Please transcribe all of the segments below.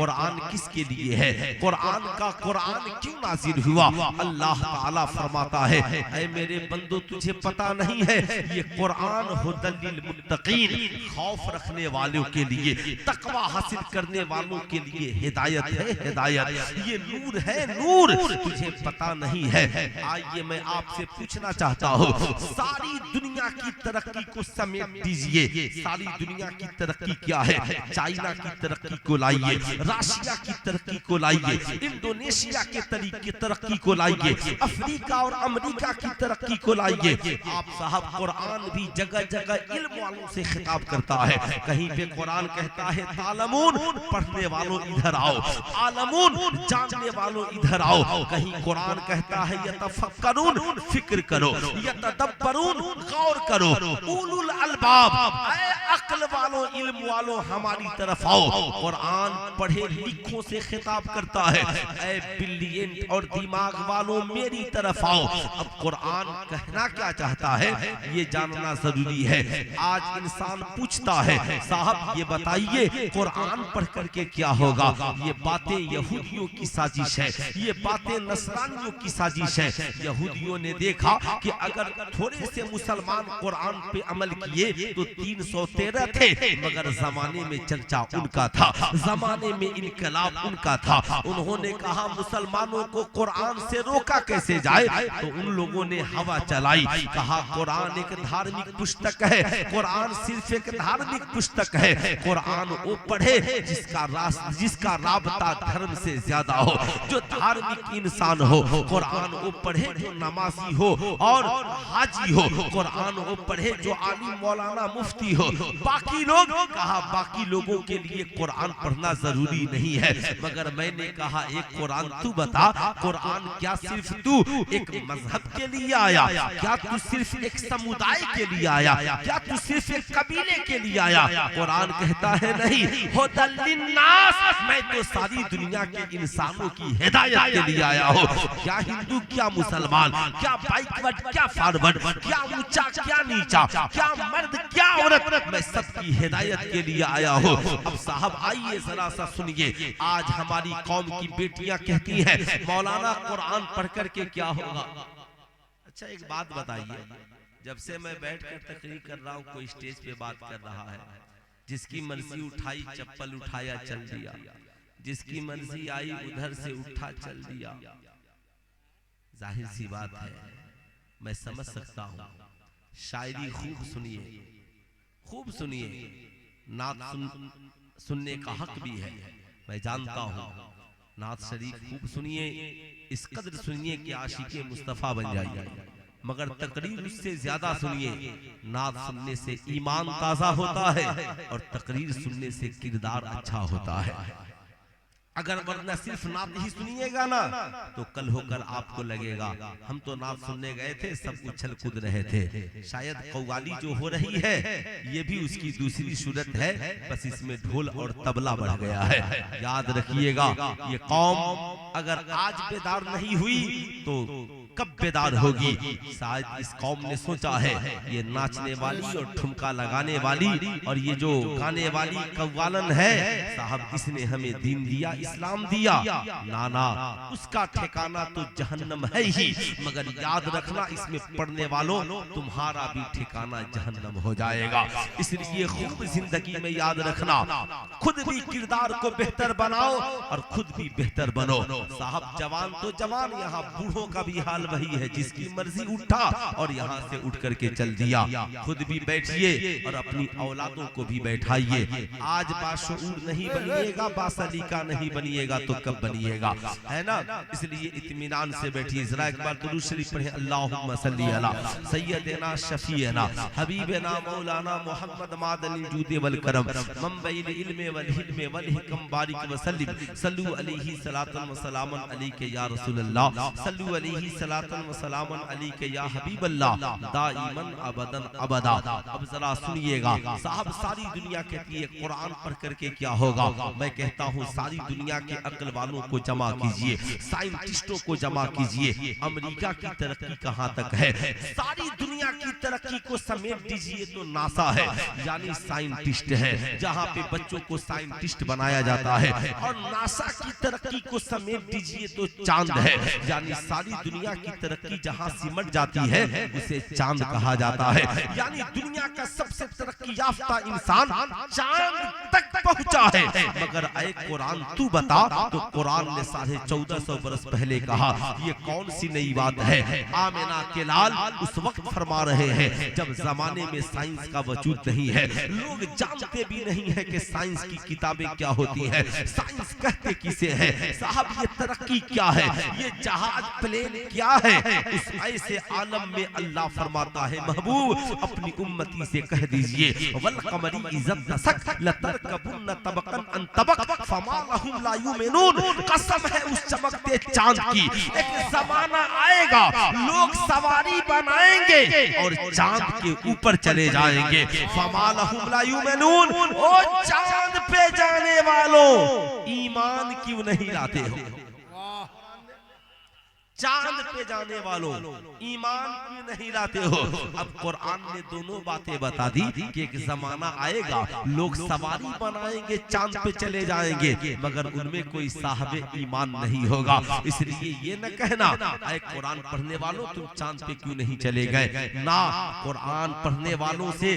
कुरान किसके लिए है, कुरान क्यों नाजिल हुआ। अल्लाह ताला फरमाता है, ऐ मेरे बंदो तुझे पता नहीं है ये कुरान हुदल लिल मुत्तकीन, खौफ रखने वालों के लिए, तकवा हासिल करने वालों के लिए हिदायत है, हिदायत ये नूर है, नूर तुझे पता नहीं है। आइए मैं आपसे पूछना चाहता हूँ, सारी दुनिया की तरक्की को समेट दीजिए। सारी दुनिया की तरक्की क्या है, चाइना की तरक्की को लाइए, रशिया की तरक्की को लाइए, इंडोनेशिया के तरीके तरक्की को लाइए, अफ्रीका और अमेरिका की तरक्की को लाइए। आप साहब कुरान भी जगह जगह इल्म वालों से खिताब करता है। कहीं पे कुरान कहता है तालमून, पढ़ने वालों इधर आओ, आलमून, जानने वालों इधर आओ। कहीं कुरान कहता है यतफक्करून, फिक्र करो, यतदब्बरून, गौर करो, उलुल अलबाब, अक्ल वालों, इल्म वालों हमारी तरफ आओ। कुरान पढ़े लिखों से खिताब करता है, ऐ ब्रिलियंट और दिमाग वालों मेरी तरफ आओ। अब कुरान कहना क्या चाहता है ये जानना जरूरी है। आज इंसान पूछता है, साहब ये बताइए कुरान पढ़ करके क्या होगा। ये बातें यहूदियों की साजिश है, ये बातें नसरानियों की साजिश है। यहूदियों ने देखा कि अगर थोड़े से मुसलमान कुरान पे अमल किए तो 313 थे, मगर जमाने में चर्चा उनका था, जमाने में इनकलाब उनका था। उन्होंने कहा मुसलमानों को कुरान से रोका कैसे जाए, तो उन लोगों ने हवा चलाई, कहा कुरान एक धार्मिक पुस्तक है, कुरान सिर्फ एक धार्मिक पुस्तक है। कुरान वो पढ़े जिसका राबता धर्म से ज्यादा हो, जो धार्मिक इंसान हो। कुरान वो पढ़े जो नमाजी हो और हाजी हो। कुरान वो पढ़े जो आलिम मौलाना मुफ्ती हो। बाकी लोग कहा बाकी लोगों के लिए कुरान पढ़ना जरूरी नहीं है। मगर मैंने कहा एक कुरान तू बता, कुरान क्या सिर्फ तू एक मजहब के लिए आया, क्या तू सिर्फ एक समुदाय के लिए आया, क्या तू सिर्फ एक कबीले के लिए आया। कुरान कहता है नहीं, हुदल लिन्नास, मैं तो सारी दुनिया के इंसानों की हिदायत के लिए आया हूँ। क्या हिंदू, क्या मुसलमान, क्या बैकवर्ड, क्या फॉरवर्ड, क्या ऊंचा, क्या नीचा, क्या मर्द, क्या औरत, मैं सबकी हिदायत के लिए आया हूँ। अब साहब आइए जरा सा सुनिए, आज हमारी कौम की बेटियां कहती हैं मौलाना कुरान पढ़ करके क्या होगा। अच्छा एक बात बताइए, जब से मैं बैठकर तकरीर कर रहा हूँ कोई स्टेज पे बात कर रहा है, जिसकी मर्जी उठाई चप्पल उठाया चल दिया, जिसकी मर्जी आई उधर से उठा चल दिया। जाहिर सी बात है मैं समझ सकता हूँ, शायरी खूब सुनिए, खूब सुनिए, नात सुनने का हक भी है, मैं जानता हूँ। नात शरीफ खूब सुनिए, इस कदर सुनिए कि आशिक़े मुस्तफ़ा बन जाइए, मगर तकरीर उससे ज्यादा सुनिए। नात सुनने से ईमान ताजा होता है और तकरीर सुनने से किरदार अच्छा होता है। अगर वरना सिर्फ नात ही सुनिएगा ना तो कल होकर आपको लगेगा हम तो नात सुनने गए थे, सब उछल कूद रहे थे। शायद कव्वाली जो हो रही है ये भी उसकी दूसरी सूरत है, बस इसमें ढोल और तबला बढ़ गया है। याद रखिएगा, ये कौम अगर आज बेदार नहीं हुई तो कब बेदार होगी। शायद इस कौम ने सोचा है ये नाचने वाली और ठुमका लगाने वाली और ये जो गाने वाली कव्वालन है, साहब इसने हमें दीन दिया, इस्लाम दिया। नाना उसका ठिकाना तो जहन्नम है ही, मगर याद रखना इसमें पढ़ने वालों तुम्हारा भी ठिकाना जहन्नम हो जाएगा। इसलिए खूब जिंदगी में याद रखना, खुद भी किरदार को बेहतर बनाओ और खुद भी बेहतर बनो। साहब जवान तो जवान, यहाँ बूढ़ों का भी हाल वही है, जिसकी मर्जी उठा और यहाँ से उठ करके चल दिया। खुद भी बैठिए और अपनी औलादों को भी बैठाइए। आज बाशऊर नहीं बनिएगा, बासलीका नहीं बनिएगा तो कब बनिएगा, है ना। इसलिए इत्मीनान से बैठिए। जरा एक बार दुरूद शरीफ पढ़े, अल्लाहुम्मा सल्ली अला सय्यदना शफीअना हबीबना मौलाना मुहम्मद मादनी जूदे वल करम मंबइल इल्म वल हिल्म वल हिकम बारिक वसल्लिम सल्लु अलैहि सलातन व सलामन अलैके या रसूलल्लाह सल्लु अलैहि सलातन व सलामन अलैके या हबीबल्लाह दाइमन अबदन अबदा। अब जरा सुनिएगा साहब, सारी दुनिया कहती है कुरान पढ़ करके क्या होगा। मैं कहता हूँ सारी दुनिया के अक्ल वालों को जमा कीजिए, साइंटिस्टों को जमा कीजिए। अमेरिका की तरक्की कहाँ तक है, सारी दुनिया दुनिया की तरक्की को समेट दीजिए तो नासा है, यानी साइंटिस्ट है, जहाँ पे बच्चों को साइंटिस्ट बनाया जाता है। और नासा की तरक्की को समेट दीजिए तो चांद है, यानी सारी दुनिया की तरक्की जहाँ सिमट जाती है उसे चांद कहा जाता है। यानी दुनिया का सबसे तरक्की याफ्ता इंसान चांद तक पहुंचा है। मगर ऐ कुरान तू बता, तो कुरान ने 1450 बरस पहले कहा ये कौन सी नई बात है। आमिना के लाल उस वक्त फरमा रहे हैं जब जमाने में साइंस का वजूद नहीं है, लोग जानते भी नहीं है कि साइंस की किताबें क्या होती है, साइंस कहते किसे है, साहब ये तरक्की क्या है, ये जहाज प्लेन क्या है। उस ऐसे आलम में अल्लाह फरमाता है महबूब अपनी उम्मती से कह दीजिए वल कमरी इज़्ज़त तसक लतरकबुन तबकन अन तबक फमा लहुम ला युमिनून। कसम है उस चमकते चांद की, एक जमाना आएगा लोग सवारी बनाएंगे और चांद के ऊपर चले जाएंगे। फमा लहुम ला युमिनून, ओ चांद पे जाने वालों ईमान क्यों नहीं लाते हो, चांद पे जाने वालों ईमान क्यों नहीं लाते हो। अब कुरान ने दोनों बातें बता दी कि एक जमाना आएगा लोग सवारी बनाएंगे चांद पे चले जाएंगे, मगर उनमें कोई साहब ईमान नहीं होगा। इसलिए ये न कहना ऐ कुरान पढ़ने वालों तुम चांद पे क्यों नहीं चले गए ना, कुरान पढ़ने वालों से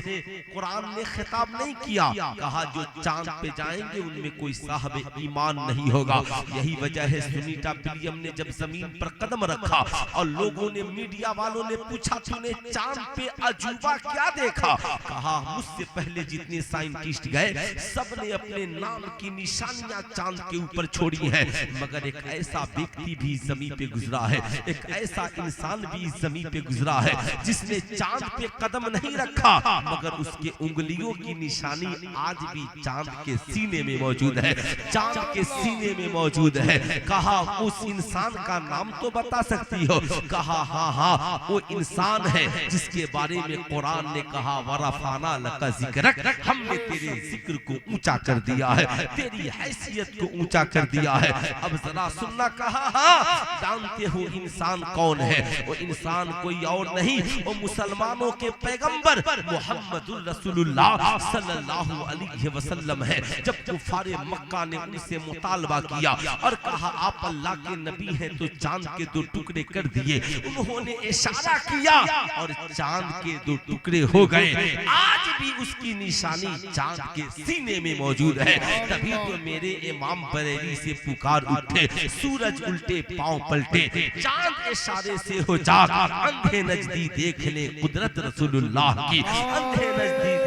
कुरान ने खिताब नहीं किया, कहा जो चांद पे जाएंगे उनमें कोई साहब ईमान नहीं होगा। यही वजह है सुनीता विलियम ने जब जमीन पर कदम रखा और लोगों ने, मीडिया वालों ने पूछा तूने चांद पे अजूबा क्या देखा, कहा मुझसे पहले जितने साइंटिस्ट गए सबने अपने नाम की निशानियां चांद के ऊपर छोड़ी हैं, मगर एक ऐसा व्यक्ति भी जमीन पे गुजरा है, एक ऐसा इंसान भी जमीन पे गुजरा है जिसने चांद पे कदम नहीं रखा, मगर उसके उंगलियों की निशानी आज भी चांद के सीने में मौजूद है, चांद के सीने में मौजूद है। कहा उस इंसान का नाम तो बता सकती हो, कहा हाँ हाँ वो इंसान है जिसके बारे में कुरान ने कहा वरफाना लका जिक्रक, हमने तेरे जिक्र को ऊंचा कर दिया है, तेरी हैसियत को ऊंचा कर दिया है। अब जरा सुनना, कहा हाँ जानते हो इंसान कौन है, वो इंसान कोई और नहीं, वो मुसलमानों के पैगंबर मुहम्मदुर रसूलुल्लाह सल्लल्लाहु अलैहि वसल्लम है। जब कुफारे मक्का ने उनसे मुतालबा किया और कहा आप अल्लाह के नबी हैं तो चांद के दो टुकड़े कर दिए, उन्होंने इशारा किया और चांद के दो टुकड़े हो गए। आज भी उसकी निशानी चांद के सीने में मौजूद है। तभी तो मेरे इमाम बरेली से पुकार उठे, सूरज उल्टे पांव पलटे, चांद इशारे से हो जाग, अंधे नजदी देख ले कुदरत रसूलुल्लाह की, अंधे नजदी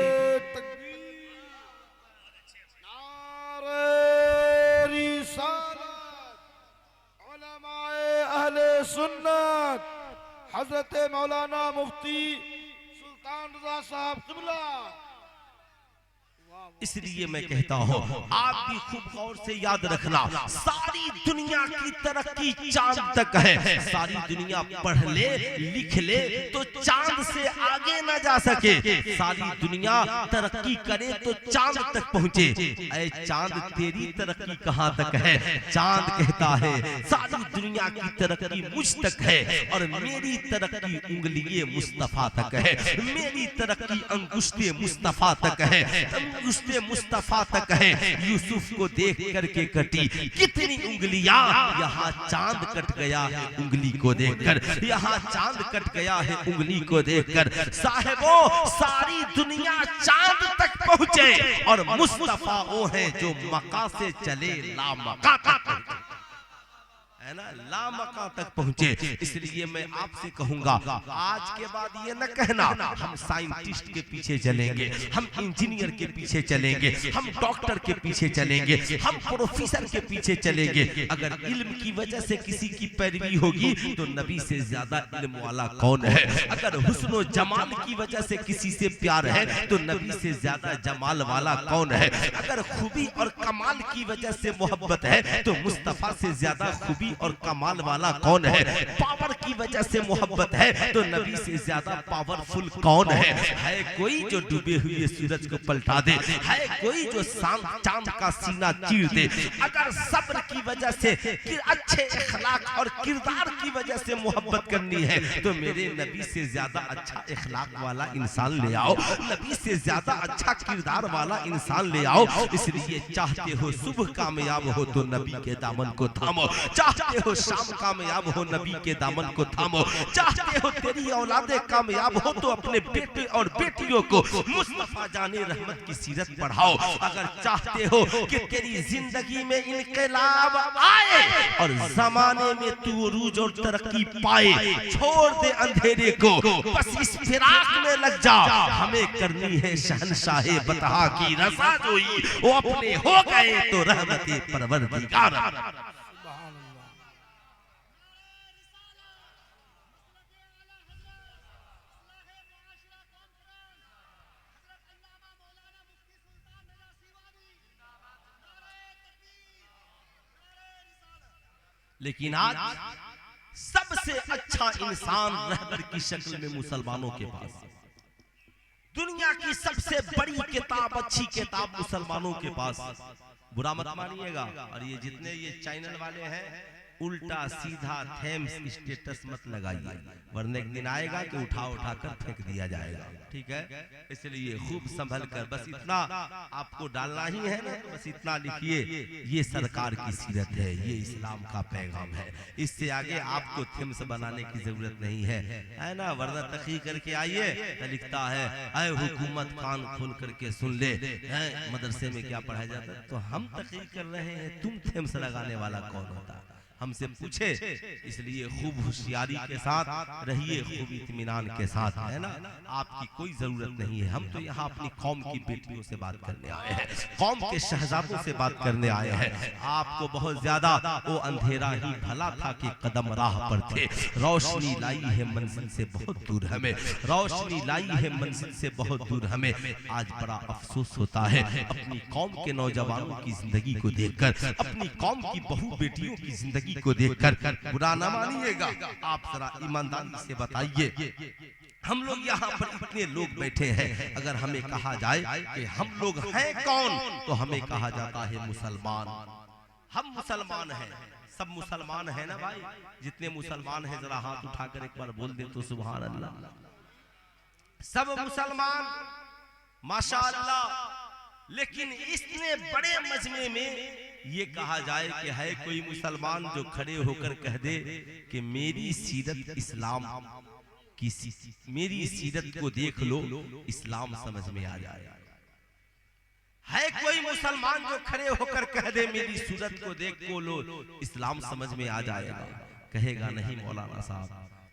सुन्नत हजरत मौलाना मुफ्ती सुल्तान रजा साहब क़िबला। इसलिए मैं कहता हूँ आप भी खूब गौर से याद रखना, सारी दुनिया की तरक्की चांद तक है। सारी दुनिया पढ़ ले लिख ले तो चांद से आगे ना जा सके, सारी दुनिया तरक्की करे तो चांद तक पहुँचे। ऐ चांद तेरी तरक्की कहाँ तक है? चांद कहता है सारी दुनिया की तरक्की मुझ तक है और मेरी तरक्की उंगलिये मुस्तफा तक है, मेरी तरक्की अंगुष्ठे मुस्तफा तक है, अंगुष्ठे मुस्तफा तक है। यूसुफ को देख करके कटी कितनी उंगलियां, यहाँ चांद कट गया है उंगली को देखकर, यहाँ चांद कट गया है उंगली को देखकर। साहिबो सारी दुनिया चांद तक पहुंचे और मुस्तफा वो है जो मक्का से चले ला मक्का तक, है ना, लामका तक पहुंचे। इसलिए मैं आपसे कहूंगा आज के बाद ये न कहना हम साइंटिस्ट के पीछे चलेंगे, हम इंजीनियर के पीछे चलेंगे, हम डॉक्टर के पीछे चलेंगे, हम प्रोफेसर के पीछे चलेंगे। अगर इल्म की वजह से किसी की पैरवी होगी तो नबी से ज्यादा इल्म वाला कौन है? अगर हुस्न जमाल की वजह से किसी से प्यार है तो नबी से ज्यादा जमाल वाला कौन है? अगर खूबी और कमाल की वजह से मोहब्बत है तो मुस्तफा से ज्यादा खूबी और कमाल वाला कौन है? पावर की वजह से मोहब्बत है तो नबी से ज्यादा पावरफुल कौन है? है कोई जो डूबे हुए सूरज को पलटा दे? है कोई जो चांद का सीना चीर दे? अगर सब्र की की वजह से, अच्छे इखलाक और किरदार की वजह से मोहब्बत करनी है तो मेरे नबी से ज्यादा अच्छा इखलाक वाला इंसान ले आओ, नबी से ज्यादा अच्छा किरदार वाला इंसान ले आओ। इसलिए चाहते हो सुबह कामयाब हो तो नबी के दामन को थामो, चाहते हो शाम कामयाब हो नबी के दामन को थामो, चाहते हो तेरी औलादे कामयाब हो तो अपने बेटे और बेटियों को मुस्तफा जाने रहमत की सीरत पढ़ाओ। अगर चाहते हो कि तेरी जिंदगी में इनकलाब आए और जमाने में तू उरूज और तरक्की पाए, छोड़ दे अंधेरे को, बस इस फिराक में लग जा। हमें करनी है शहनशाहे बतहा की रज़ा जोई, वो अपने हो गए तो रहमते परवरदिगार। लेकिन आज सबसे अच्छा इंसान रहबर की शक्ल में मुसलमानों के पास, दुनिया की सबसे बड़ी किताब, अच्छी किताब मुसलमानों के पास। बुरा मत मानिएगा। और ये जितने ये चैनल वाले हैं उल्टा सीधा थेम्स स्टेटस मत लगाइए, वरना एक दिन आएगा कि उठा कर फेंक दिया जाएगा। ठीक है, इसलिए खूब संभल कर बस इतना आपको डालना ही है ना, बस इतना लिखिए, ये सरकार की सीरत है, ये इस्लाम का पैगाम है। इससे आगे आपको थेम्स बनाने की जरूरत नहीं है ना, वरना तकी करके आइए तो लिखता है ऐ हुकूमत कान खोल करके सुन ले, मदरसे में क्या पढ़ाया जाता है, तो हम तकी कर रहे हैं, तुम थेम्स लगाने वाला कौन होता है, हमसे पूछे। इसलिए खूब होशियारी के साथ रहिए, खूब इत्मीनान के साथ, है ना। आपकी कोई जरूरत नहीं है, हम तो यहाँ अपनी कौम की बेटियों से बात करने आए हैं, कौम के शहजादों से बात करने आए हैं। आपको बहुत ज्यादा वो अंधेरा ही भला था कि कदम राह पर थे, रोशनी लाई है मंजिल से बहुत दूर हमें, रोशनी लाई है मंजिल से बहुत दूर हमें। आज बड़ा अफसोस होता है अपनी कौम के नौजवानों की जिंदगी को देखकर, अपनी कौम की बहू बेटियों की जिंदगी को देखकर। बुरा ना मानिएगा, आप जरा ईमानदारी से बताइए, हम लोग यहाँ पर इतने लोग बैठे हैं, अगर हमें कहा जाए कि हम लोग हैं कौन, तो हमें कहा जाता है मुसलमान। हम मुसलमान हैं, सब मुसलमान है ना भाई। जितने मुसलमान हैं जरा हाथ उठाकर एक बार बोल दे तो सुभान अल्लाह। सब मुसलमान माशाअल्लाह। लेकिन इतने बड़े मजमे में ये कहा जाए कि है कोई मुसलमान जो खड़े होकर कह दे कि मेरी सीरत इस्लाम की, मेरी सीरत को देख लो, इस्लाम समझ में आ जाए। है कोई मुसलमान जो खड़े होकर कह दे मेरी सूरत को देख लो, इस्लाम समझ में आ जाएगा? कहेगा नहीं मौलाना साहब,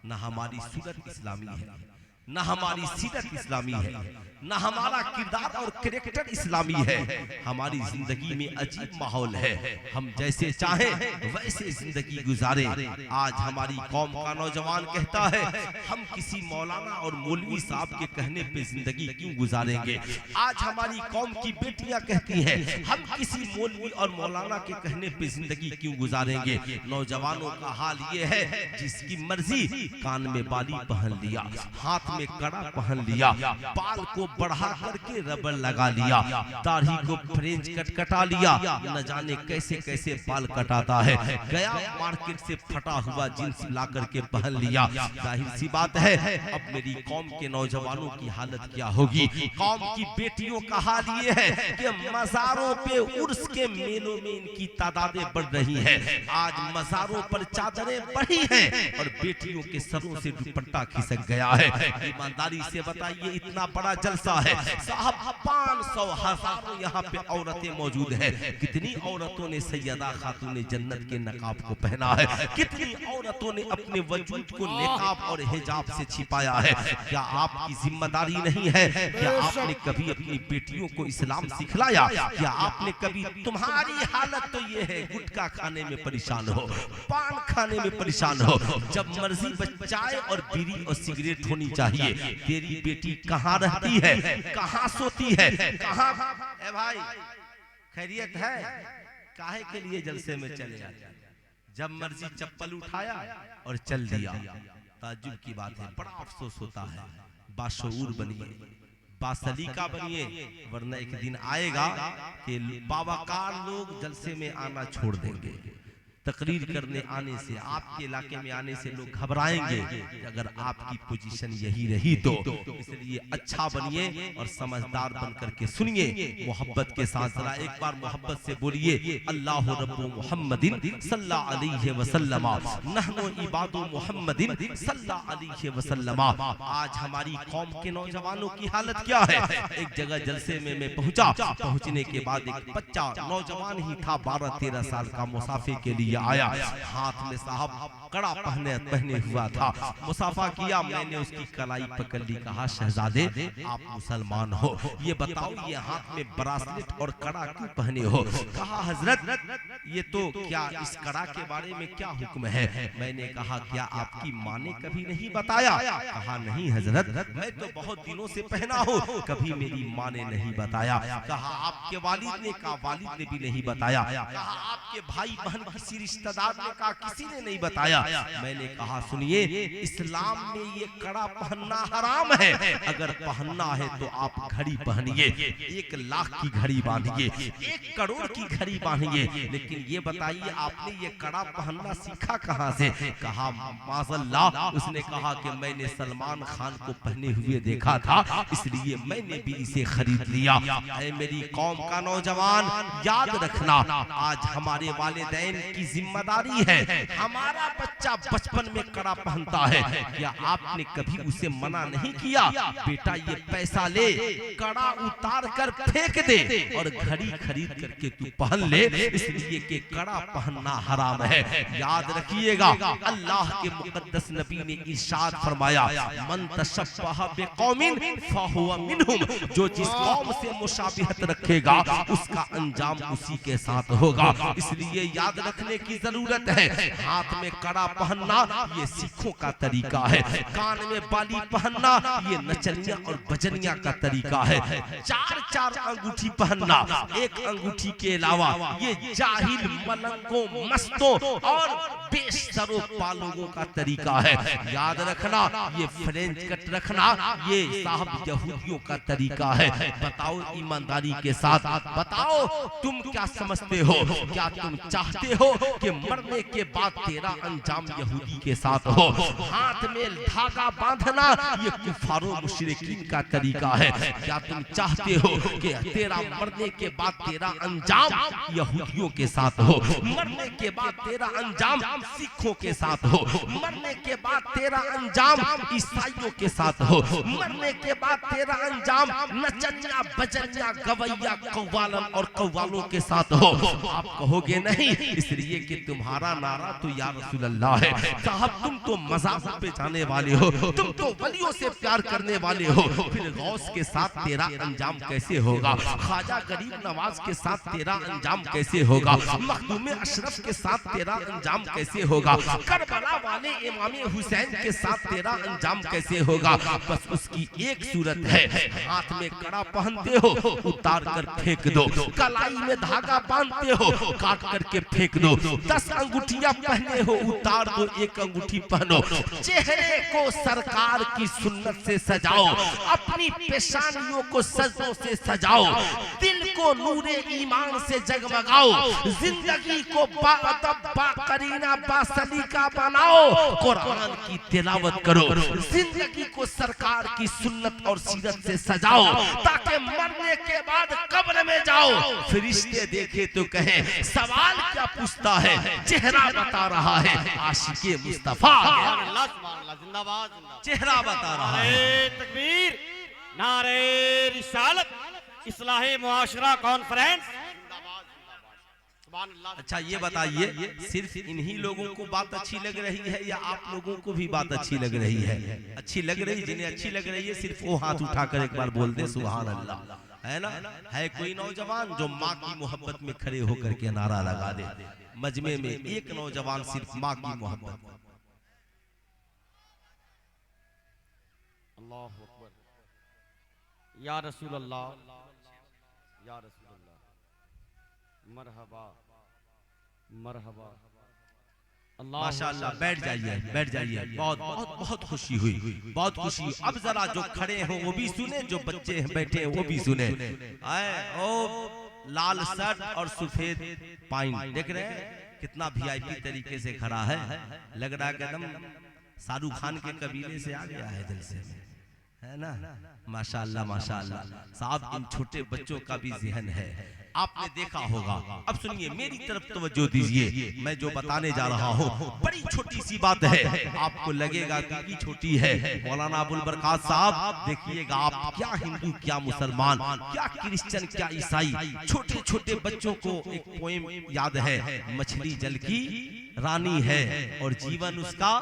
ना हमारी सूरत इस्लामी है, ना हमारी सीरत इस्लामी है, ना हमारा किरदार और कैरेक्टर इस्लामी है। हमारी जिंदगी में अजीब माहौल है, हम जैसे चाहें वैसे जिंदगी गुजारे। आज हमारी कौम का नौजवान कहता है हम किसी मौलाना और मौलवी साहब के कहने पे जिंदगी क्यों गुजारेंगे। आज हमारी कौम की बेटियां कहती हैं हम किसी मौलवी और मौलाना के कहने पे जिंदगी क्यों गुजारेंगे। नौजवानों का हाल ये है, जिसकी मर्जी कान में बाली पहन लिया, हाथ में कड़ा पहन लिया, बाल को बढ़ा करके रबर लगा लिया, दाढ़ी को फ्रेंच कट कटा लिया, न जाने कैसे कैसे बाल कटाता है, गया मार्केट से फटा हुआ जींस ला करके पहन लिया। जाहिर सी बात है अब मेरी कौम के नौजवानों की हालत क्या होगी। कौम की बेटियों का हाल ये है कि मज़ारों पे उर्स के मेलों में इनकी तादादें बढ़ रही हैं। आज मज़ारों पर चादरें बढ़ी हैं और बेटियों के सरों से दुपट्टा खिसक गया है। ईमानदारी से बताइए, इतना बड़ा जलसा है साहब, 500 हज़ारों यहाँ पे औरतें मौजूद हैं। कितनी औरतों ने सैयदा खातून जन्नत के नकाब को पहना है, कितनी औरतों ने अपने वजूद को निकाब और हिजाब से छिपाया है। क्या आपकी जिम्मेदारी नहीं है? क्या आपने कभी अपनी बेटियों को इस्लाम सिखलाया? क्या आपने कभी, तुम्हारी हालत तो ये है गुटखा खाने में परेशान हो, पान खाने में परेशान हो, जब मर्जी बचाए और बीड़ी और सिगरेट होनी चाहिए। तेरी बेटी कहाँ रहती है, कहाँ सोती है, कहाँ? ए भाई खैरियत है? काहे के लिए जलसे में चले जाते? जब मर्जी चप्पल उठाया और चल दिया। ताज्जुब की बात है, बड़ा अफसोस होता है। बाशऊर बनिए, बासलीका बनिए, वरना एक दिन आएगा कि बाबाकार लोग जलसे में आना छोड़ देंगे। तकरीर करने आने से, आपके इलाके में आने से लोग घबराएंगे। अगर आपकी पोजीशन यही रही तो इसलिए अच्छा बनिए और समझदार बनकर के सुनिए, मोहब्बत के साथ। जरा एक बार मोहब्बत से बोलिए, अल्लाह रब्बु मुहम्मदिन सल्लल्लाहु अलैहि वसल्लम, नहनु इबादु मुहम्मदिन सल्लल्लाहु अलैहि वसल्लम। आज हमारी कौम के नौजवानों की हालत क्या है? एक जगह जलसे में मैं पहुंचा, पहुंचने के बाद एक बच्चा नौजवान ही था, 12-13 साल का, मुसाफे के लिए आया। हाथ में साहब कड़ा पहने हुआ था। मुसाफा किया, मैंने उसकी कलाई पकड़ ली, कहा शहजादे आप मुसलमान हो, ये बताओ ये हाथ में ब्रासलेट और कड़ा क्यों पहने हो? कहा हजरत ये तो क्या, इस कड़ा के बारे में क्या हुक्म है? मैंने कहा क्या आपकी माँ ने कभी नहीं बताया? कहा नहीं हजरत, मैं तो बहुत दिनों से पहना हूँ, कभी मेरी माँ ने नहीं बताया। कहा आपके वालिद ने? कहा वालिद ने भी नहीं बताया। कहा आपके भाई बहन किसी रिश्तेदार ने? कहा किसी ने नहीं बताया। मैंने कहा सुनिए, इस्लाम में ये कड़ा पहनना हराम है, अगर पहनना है तो आप घड़ी पहनिए, 1 लाख की घड़ी बांधिए, 1 करोड़ की घड़ी बांधिए, लेकिन ये बताइए आपने ये कड़ा पहनना सीखा कहाँ से? कहा माज़ल्लाह, उसने कहा कि मैंने सलमान खान को पहने हुए देखा था, इसलिए मैंने भी इसे खरीद लिया। ऐ मेरी कौम का नौजवान, याद रखना आज हमारे वालिदैन की जिम्मेदारी है। हमारा बच्चा बचपन में कड़ा पहनता है, क्या आपने कभी उसे मना नहीं किया, बेटा ये पैसा ले, कड़ा उतार कर फेंक दे और घड़ी खरीद करके तू पहन ले, इसलिए कि कड़ा पहनना हराम है। याद रखिएगा, अल्लाह के मुकद्दस नबी ने इरशाद फरमाया, मन तशब्बह बिकौमिन फहुवा मिनहुम, जो जिस कौम से मुशाबिहत रखेगा उसका अंजाम उसी के साथ होगा। इसलिए याद रखने की जरूरत है। हाथ में कड़ा पहनना ये सिखों का तरीका है, कान में बाली पहनना ये नचनिया और बजनिया का तरीका है, 4-4 अंगूठी पहनना, 1 अंगूठी के अलावा ये जाहिल मलंगों, मस्तों और बेशरो पालोगों का तरीका है। याद रखना, ये फ्रेंच कट रखना ये साहब यहूदियों का तरीका है। बताओ ईमानदारी के साथ, बताओ तुम क्या समझते हो? क्या तुम चाहते हो कि मरने के बाद तेरा अंजाम यहूदी के साथ हो? हाथ में धागा बांधना ये कुफारो मुशरिकीन का तरीका है। क्या तुम चाहते हो कि तेरा मरने के बाद तेरा अंजाम यहूदियों के साथ हो, मरने के बाद तेरा अंजाम सिखों के साथ हो, मरने के बाद तेरा अंजाम ईसाइयों के साथ हो, मरने के बाद तेरा अंजाम नचनिया, बजनिया, गवैया, कव्वालन और कव्वालों के साथ हो? आप कहोगे नहीं, इसलिए कि तुम्हारा नारा तो या रसूल अल्लाह है। साहब तुम तो मज़ाक पे जाने वाले हो, तुम तो वलियों से प्यार करने वाले हो, फिर गौस के साथ तेरा अंजाम कैसे होगा? ख्वाजा गरीब नवाज के साथ तेरा अंजाम कैसे होगा? मखदूम अशरफ के साथ तेरा अंजाम कैसे होगा? करबला वाले इमाम हुसैन के साथ तेरा अंजाम कैसे होगा? बस उसकी एक सूरत है, हाथ में कड़ा पहनते हो उतार कर फेंक दो, कलाई में धागा बांधते हो काट करके फेंक दो, 10 अंगूठियां पहने हो उतार दो, 1 अंगूठी पहनो। चेहरे को सरकार की सुन्नत से सजाओ, अपनी पेशानियों को सजदों से सजाओ, दिल को नूरे ईमान से जगमगाओ, जिंदगी को बाअदब, बाकरीना, बासलीका बनाओ, कुरान की तिलावत करो, जिंदगी को सरकार की सुन्नत और सीरत से सजाओ, ताकि मरने के बाद कब्र में जाओ, फरिश्ते देखे तो कहें सवाल क्या पूछता है, चेहरा बता रहा है आशिके मुस्तफा, जिंदाबाद, चेहरा बता रहा है। तकबीर, नारे रिसालत, इस्लाहे मुआशरा कॉन्फ्रेंस। अच्छा ये बताइए, सिर्फ इन्हीं लोगों को बात अच्छी लग रही है या आप लोगों को भी बात अच्छी लग रही है? अच्छी लग रही, जिन्हें अच्छी लग रही है सिर्फ वो हाथ उठाकर एक बार बोल दे सुभान अल्लाह, है ना? है कोई नौजवान जो माँ की मोहब्बत में खड़े होकर के नारा लगा दे? मजमे में एक नौजवान सिर्फ माँ की मोहब्बत। अल्लाहु अकबर, या रसूल अल्लाह, या रसूल अल्लाह, मरहबा मरहबा, माशाअल्लाह, बैठ जाइए, बैठ जाइए। बहुत बहुत बहुत खुशी हुई, बहुत खुशी। अब जरा जो खड़े हो वो भी सुने, जो बच्चे बैठे हैं वो भी सुने। ओ लाल शर्ट और सफेद पैंट देख रहे हैं, कितना वीआईपी तरीके से खड़ा है। लग रहा है कि एकदम शाहरुख खान के कबीले से आ गया है जलसे में, है ना। माशाअल्लाह माशाअल्लाह। साहब इन छोटे बच्चों का भी ज़हन है, आपने देखा होगा। अब सुनिए, मेरी तरफ तवज्जो दीजिए, मैं जो बताने जा रहा हूँ बड़ी छोटी सी बात है, आपको लगेगा कि छोटी है। मौलाना अबुल बरकात साहब देखिएगा, आप क्या हिंदू, क्या मुसलमान, क्या क्रिश्चियन, क्या ईसाई, छोटे छोटे बच्चों को एक पोएम याद है, मछली जल की रानी है और जीवन उसका,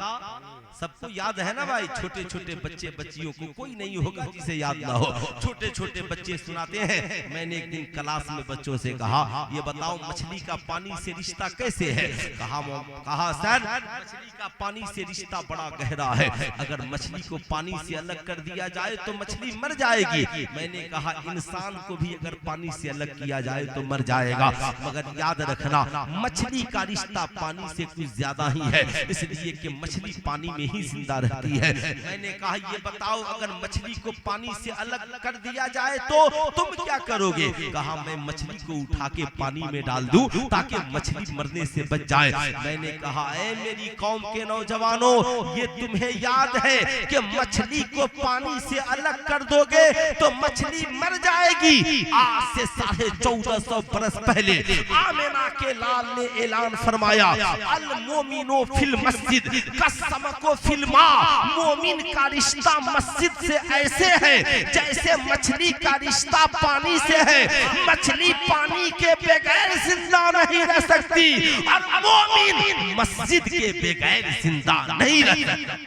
सबको याद है ना भाई। छोटे छोटे बच्चे बच्चियों को कोई नहीं होगा जिसे याद ना हो। छोटे छोटे बच्चे सुनाते हैं। मैंने एक दिन क्लास में बच्चों से कहा, ये बताओ मछली का पानी से रिश्ता कैसे है। कहा सर, मछली का पानी से रिश्ता बड़ा गहरा है, अगर मछली को पानी से अलग कर दिया जाए तो मछली मर जाएगी। मैंने कहा इंसान को भी अगर पानी से अलग किया जाए तो मर जाएगा, मगर याद रखना मछली का रिश्ता पानी से कुछ ज्यादा ही है, इसलिए कि मछली पानी में ही जिंदा रहती है। मैंने कहा ये बताओ अगर मछली को पानी से अलग कर दिया जाए तो तुम क्या करोगे। कहा मैं मछली को उठा के पानी में डाल दूं ताकि मछली मरने से बच जाए। मैंने कहा ऐ मेरी कौम के नौजवानों, ये तुम्हें याद है कि मछली को पानी से अलग कर दोगे तो मछली मर जाएगी। आज से 1450 बरस पहले आमिना के लाल ने ऐलान फरमाया, अल मोमिनो फिल मस्जिद कसम को फिल्मा, मोमिन का रिश्ता मस्जिद से ऐसे है जैसे मछली का रिश्ता पानी से है। मछली पानी के बगैर जिंदा नहीं रह सकती और मोमिन मस्जिद के बगैर जिंदा नहीं रह सकता,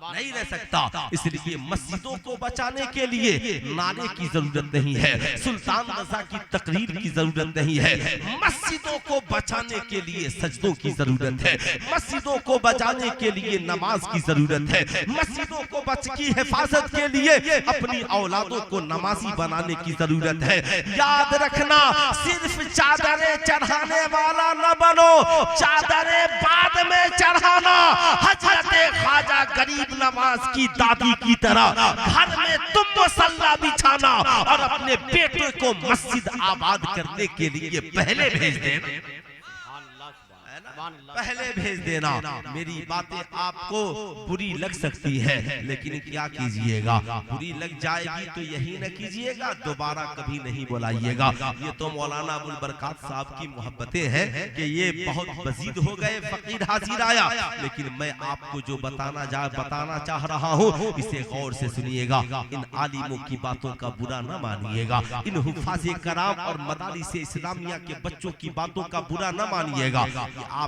नहीं रह सकता। इसलिए मस्जिदों को बचाने के लिए नारे की जरूरत नहीं है, सुल्तान रजा की तकरीर की जरूरत नहीं है। मस्जिदों को बचाने के लिए सजदों की जरूरत है, मस्जिदों को बचाने के लिए नमाज की जरूरत है, मस्जिदों को की हिफाजत के लिए अपनी औलादों को नमाजी बनाने की जरूरत है। याद रखना, सिर्फ चादरें चढ़ाने वाला न बनो, चादरें बाद में चढ़ाना। हजरत ख्वाजा गरीब नवाज की दादी की तरह घर में तुम मुसल्ला बिछाना और अपने बेटे को मस्जिद आबाद करने के लिए पहले भेज देना, पहले भेज देना। मेरी बातें आपको बुरी लग सकती है, लेकिन क्या कीजिएगा, बुरी लग जाएगी तो यही न कीजिएगा, दोबारा कभी नहीं बुलाइएगा। ये तो मौलाना अबुल बरकात साहब की मोहब्बतें हैं कि ये बहुत मजीद हो गए, फकीर हाजिर आया। लेकिन मैं आपको जो बताना चाह रहा हूँ इसे गौर से सुनिएगा। इन आलिमों की बातों का बुरा न मानिएगा, इन हुफ़ाज़े कराम और मदारिस इस्लामिया के बच्चों की बातों का बुरा न मानिएगा।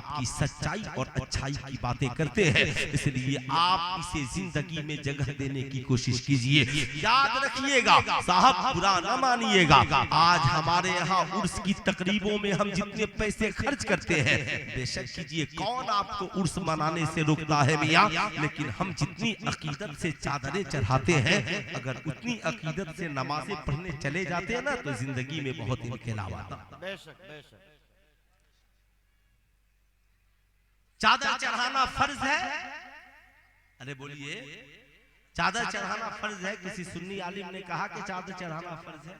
आपकी सच्चाई और अच्छाई की बातें करते हैं, इसलिए आप इसे जिंदगी में जगह देने की कोशिश कीजिए। याद रखिएगा साहब, बुरा न मानिएगा। आज हमारे यहाँ उर्स की तकरीबों में हम जितने पैसे खर्च करते हैं, बेशक कीजिए, कौन आपको उर्स मनाने से रोकता है मियाँ, लेकिन हम जितनी अकीदत से चादरें चढ़ाते हैं, अगर उतनी अकीदत से नमाजें पढ़ने चले जाते हैं ना तो जिंदगी में बहुत इनकलाब आता। चादर चढ़ाना फर्ज है, अरे बोलिए, चादर चढ़ाना फर्ज है। किसी सुन्नी आलिम ने कहा कि चादर चढ़ाना फर्ज है,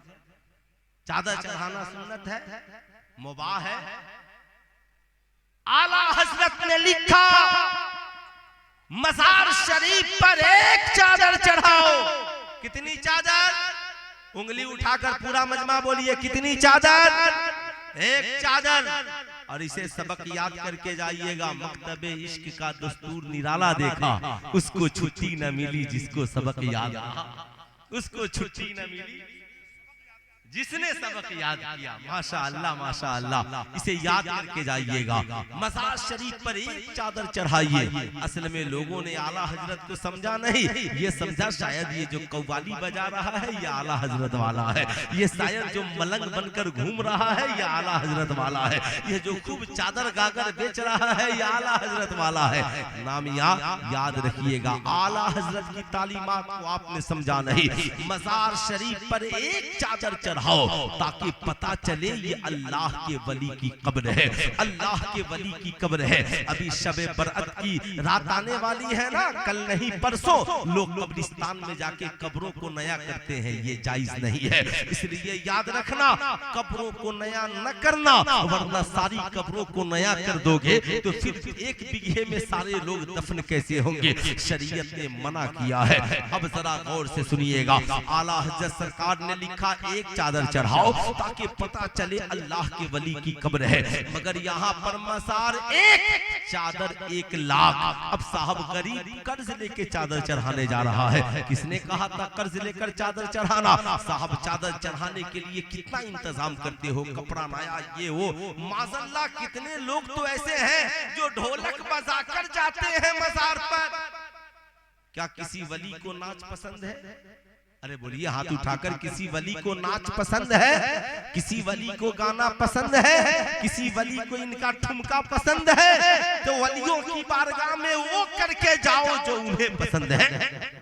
चादर चढ़ाना सुन्नत है, मुबाह है। आला हजरत ने लिखा, मज़ार शरीफ पर एक चादर चढ़ाओ। कितनी चादर? उंगली उठाकर पूरा मजमा बोलिए, कितनी चादर? एक चादर। और इसे सबक याद करके जाइएगा। मकतबे इश्क का दस्तूर निराला देखा, उसको छुट्टी न मिली जिसको सबक याद, उसको छुट्टी न मिली जिसने सबक याद किया। माशाअल्लाह माशाअल्लाह, इसे याद करके जाइएगा। मज़ार शरीफ पर एक चादर चढ़ाइए। असल में लोगों ने आला हजरत को समझा नहीं, ये समझा शायद ये जो कव्वाली बजा रहा है ये आला हजरत वाला है, ये शायद जो मलंग बनकर घूम रहा है ये आला हजरत वाला है, ये जो खूब चादर गागर बेच रहा है ये आला हजरत वाला है। नामिया याद रखिएगा, आला हजरत की तालीमात को आपने समझा नहीं। मज़ार शरीफ पर एक चादर चढ़ा चढ़ाओ ताकि पता चले ये अल्लाह के वली की कब्र है, अल्लाह के वली की कब्र है। अभी शबे बरअत की रात आने वाली है ना, कल नहीं परसों लोग कब्रिस्तान में जाके कब्रों को नया करते हैं, ये जायज नहीं है। इसलिए याद रखना, कब्रों को नया न करना, वरना सारी कब्रों को नया कर दोगे तो फिर एक बीघे में सारे लोग दफन कैसे होंगे। शरीयत ने मना किया है। अब जरा गौर से सुनिएगा, आला हजरत सरकार ने लिखा एक चादर चढ़ाओ ताकि पता चले अल्लाह के वली की कब्र है, मगर यहाँ पर मजार एक, चादर 1 लाख। अब साहब गरीब कर्ज लेके चादर चढ़ाने जा रहा है। किसने कहा था कर्ज लेकर चादर चढ़ाना? साहब चादर चढ़ाने के लिए कितना इंतजाम करते हो, कपड़ा नया ये वो। माज़अल्लाह कितने लोग तो ऐसे हैं जो ढोलक बजा कर जाते हैं मजार पर। क्या किसी वली को नाच पसंद है? अरे बोलिए हाथ उठाकर, किसी वली को नाच पसंद है? किसी वली को गाना पसंद है? किसी वली को इनका ठुमका पसंद है? तो वलियों की बारगाह में वो करके जाओ जो उन्हें पसंद है।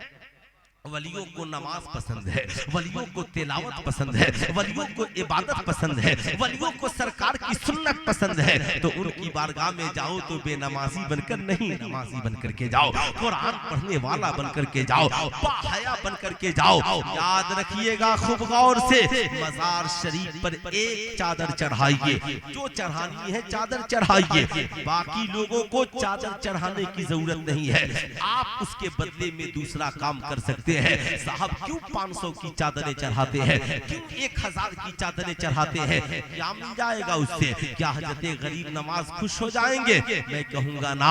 वलियों को नमाज पसंद है, वलियों को तिलावत पसंद है, वलियों को इबादत पसंद है, वलियों को सरकार की सुन्नत पसंद है, तो उनकी बारगाह में जाओ तो बेनमाजी बनकर नहीं, नमाजी बनकर के जाओ, कुरान पढ़ने वाला बनकर के जाओ, बाहया बनकर के जाओ। याद रखिएगा खूब गौर से, मजार शरीफ पर एक चादर चढ़ाइए, जो चढ़ानी है चादर चढ़ाइए, बाकी लोगों को चादर चढ़ाने की जरूरत नहीं है। आप उसके बदले में दूसरा काम कर सकते हैं। साहब क्यों 500 की चादरें चढ़ाते हैं, क्यों 1000 की चादरें चढ़ाते हैं? क्या मिल जाएगा उससे? क्या हजरत गरीब नवाज खुश हो जाएंगे? मैं कहूंगा ना।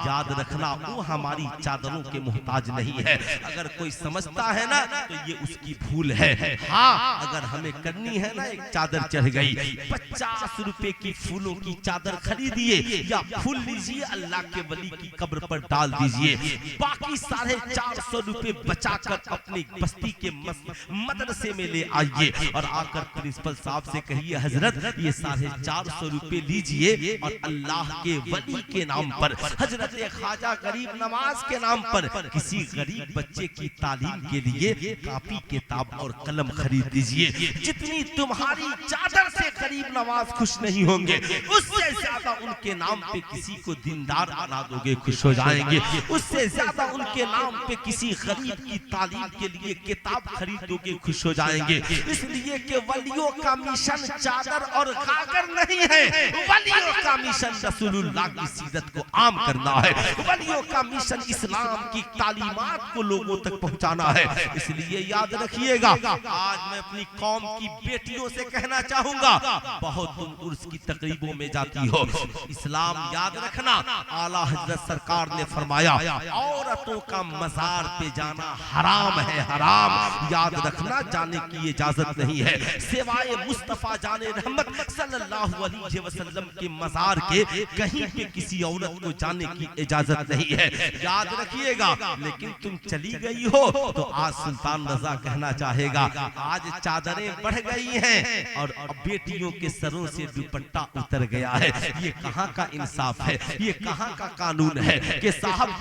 याद रखना, वो हमारी चादरों के मोहताज नहीं है। अगर कोई समझता है ना तो ये उसकी भूल है। हाँ, अगर हमें करनी है ना, एक चादर चढ़ गई, 50 रुपए की फूलों की चादर खरीदिए या फूल लीजिए, अल्लाह के वली की कब्र पर डाल दीजिए, बाकी 450 रुपए बचा अपनी बस्ती के मदरसे में ले आइए और आकर प्रिंसिपल साहब से कहिए, हजरत ये 450 रुपए लीजिए और अल्लाह के वली के नाम पर, हजरत ख्वाजा गरीब नवाज के नाम पर किसी गरीब बच्चे की तालीम के लिए कॉपी किताब और कलम खरीद दीजिए। जितनी तुम्हारी चादर से गरीब नवाज खुश नहीं होंगे, उससे ज्यादा उनके नाम पे किसी को दीनदार बना दोगे, खुश हो जाएंगे। उससे ज्यादा उनके नाम पे किसी गरीब की तालीम के लिए किताब खरीदोगे, खुश हो जाएंगे। इसलिए कि वलियों का मिशन चादर और गागर नहीं है, वलियों का मिशन रसूलुल्लाह की सीरत को आम करना है, वलियों का मिशन इस्लाम की तालीमात को लोगों तक पहुंचाना है। इसलिए याद रखिएगा, आज मैं अपनी कौम की बेटियों से कहना चाहूंगा, बहुत तुम उर्स की तकरीबों में जाती हो, इस्लाम याद रखना, आला हजरत सरकार ने फरमाया औरतों का मजार पे जाना हराम है, हराम। याद रखना, जाने की इजाजत नहीं है सिवाय मुस्तफा जाने रहमत सल्लल्लाहु अलैहि वसल्लम के मजार के, कहीं पे किसी औरत को जाने की इजाजत नहीं है। याद रखिएगा। लेकिन तुम चली गई हो तो आज सुल्तान रजा कहना चाहेगा, आज चादरें बढ़ गई हैं और बेटियों के सरों से दुपट्टा उतर गया है। ये कहाँ का इंसाफ है, ये कहाँ का कानून है कि साहब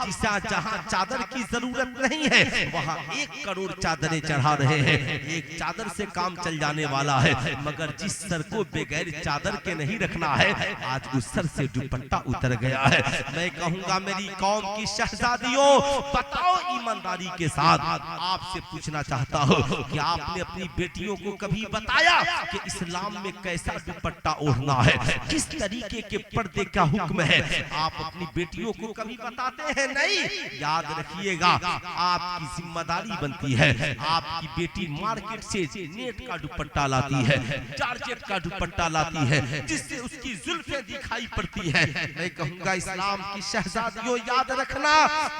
जहाँ चादर की जरूरत नहीं है वहाँ 1 करोड़ चादरें चढ़ा रहे हैं। एक चादर से काम चल जाने वाला है, मगर जिस सर को बगैर चादर के नहीं रखना है, आज उस सर से दुपट्टा उतर गया है। मैं कहूंगा मेरी कौम की शहजादियों, बताओ ईमानदारी के साथ, आपसे पूछना चाहता हूँ कि आपने अपनी बेटियों को कभी बताया कि इस्लाम में कैसा दुपट्टा ओढ़ना है, किस तरीके के पर्दे का हुक्म है? आप अपनी बेटियों को कभी बताते हैं? नहीं। याद रखिएगा, आपकी जिम्मेदारी बनती है, आपकी बेटी मार्केट से नेट का दुपट्टा लाती है, जॉर्जेट का दुपट्टा लाती है, जिससे उसकी जुल्फें दिखाई पड़ती है। मैं कहूंगा इस्लाम की शहजादियों, याद रखना,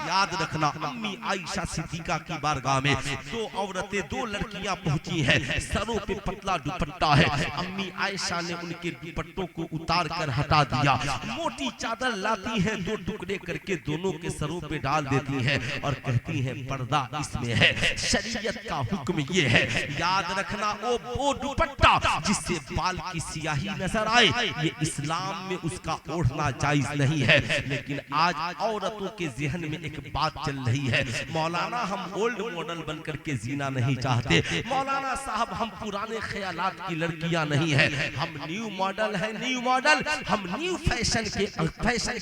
याद रखना। अम्मी आयशा सिद्दीका की बारगाह में 2 औरतें, 2 लड़कियां पहुंची हैं, सरों पे पतला दुपट्टा है। अम्मी आयशा ने उनके दुपट्टों को उतार कर हटा दिया, मोटा मोटी चादर लाती है, 2 टुकड़े करके दोनों के सरों पे डाल देती है और कहती है पर्दा इसमें है। शरीयत का हुक्म ये है, याद रखना वो दुपट्टा जिससे बाल की सियाही नजर आए, ये इस्लाम में उसका ओढ़ना जायज नहीं है। लेकिन आज औरतों के जहन में एक बात चल रही है, मौलाना हम ओल्ड मॉडल बनकर के जीना नहीं चाहते, मौलाना साहब हम पुराने ख्यालात की लड़कियां नहीं है, हम न्यू मॉडल है, न्यू मॉडल, हम न्यू फैशन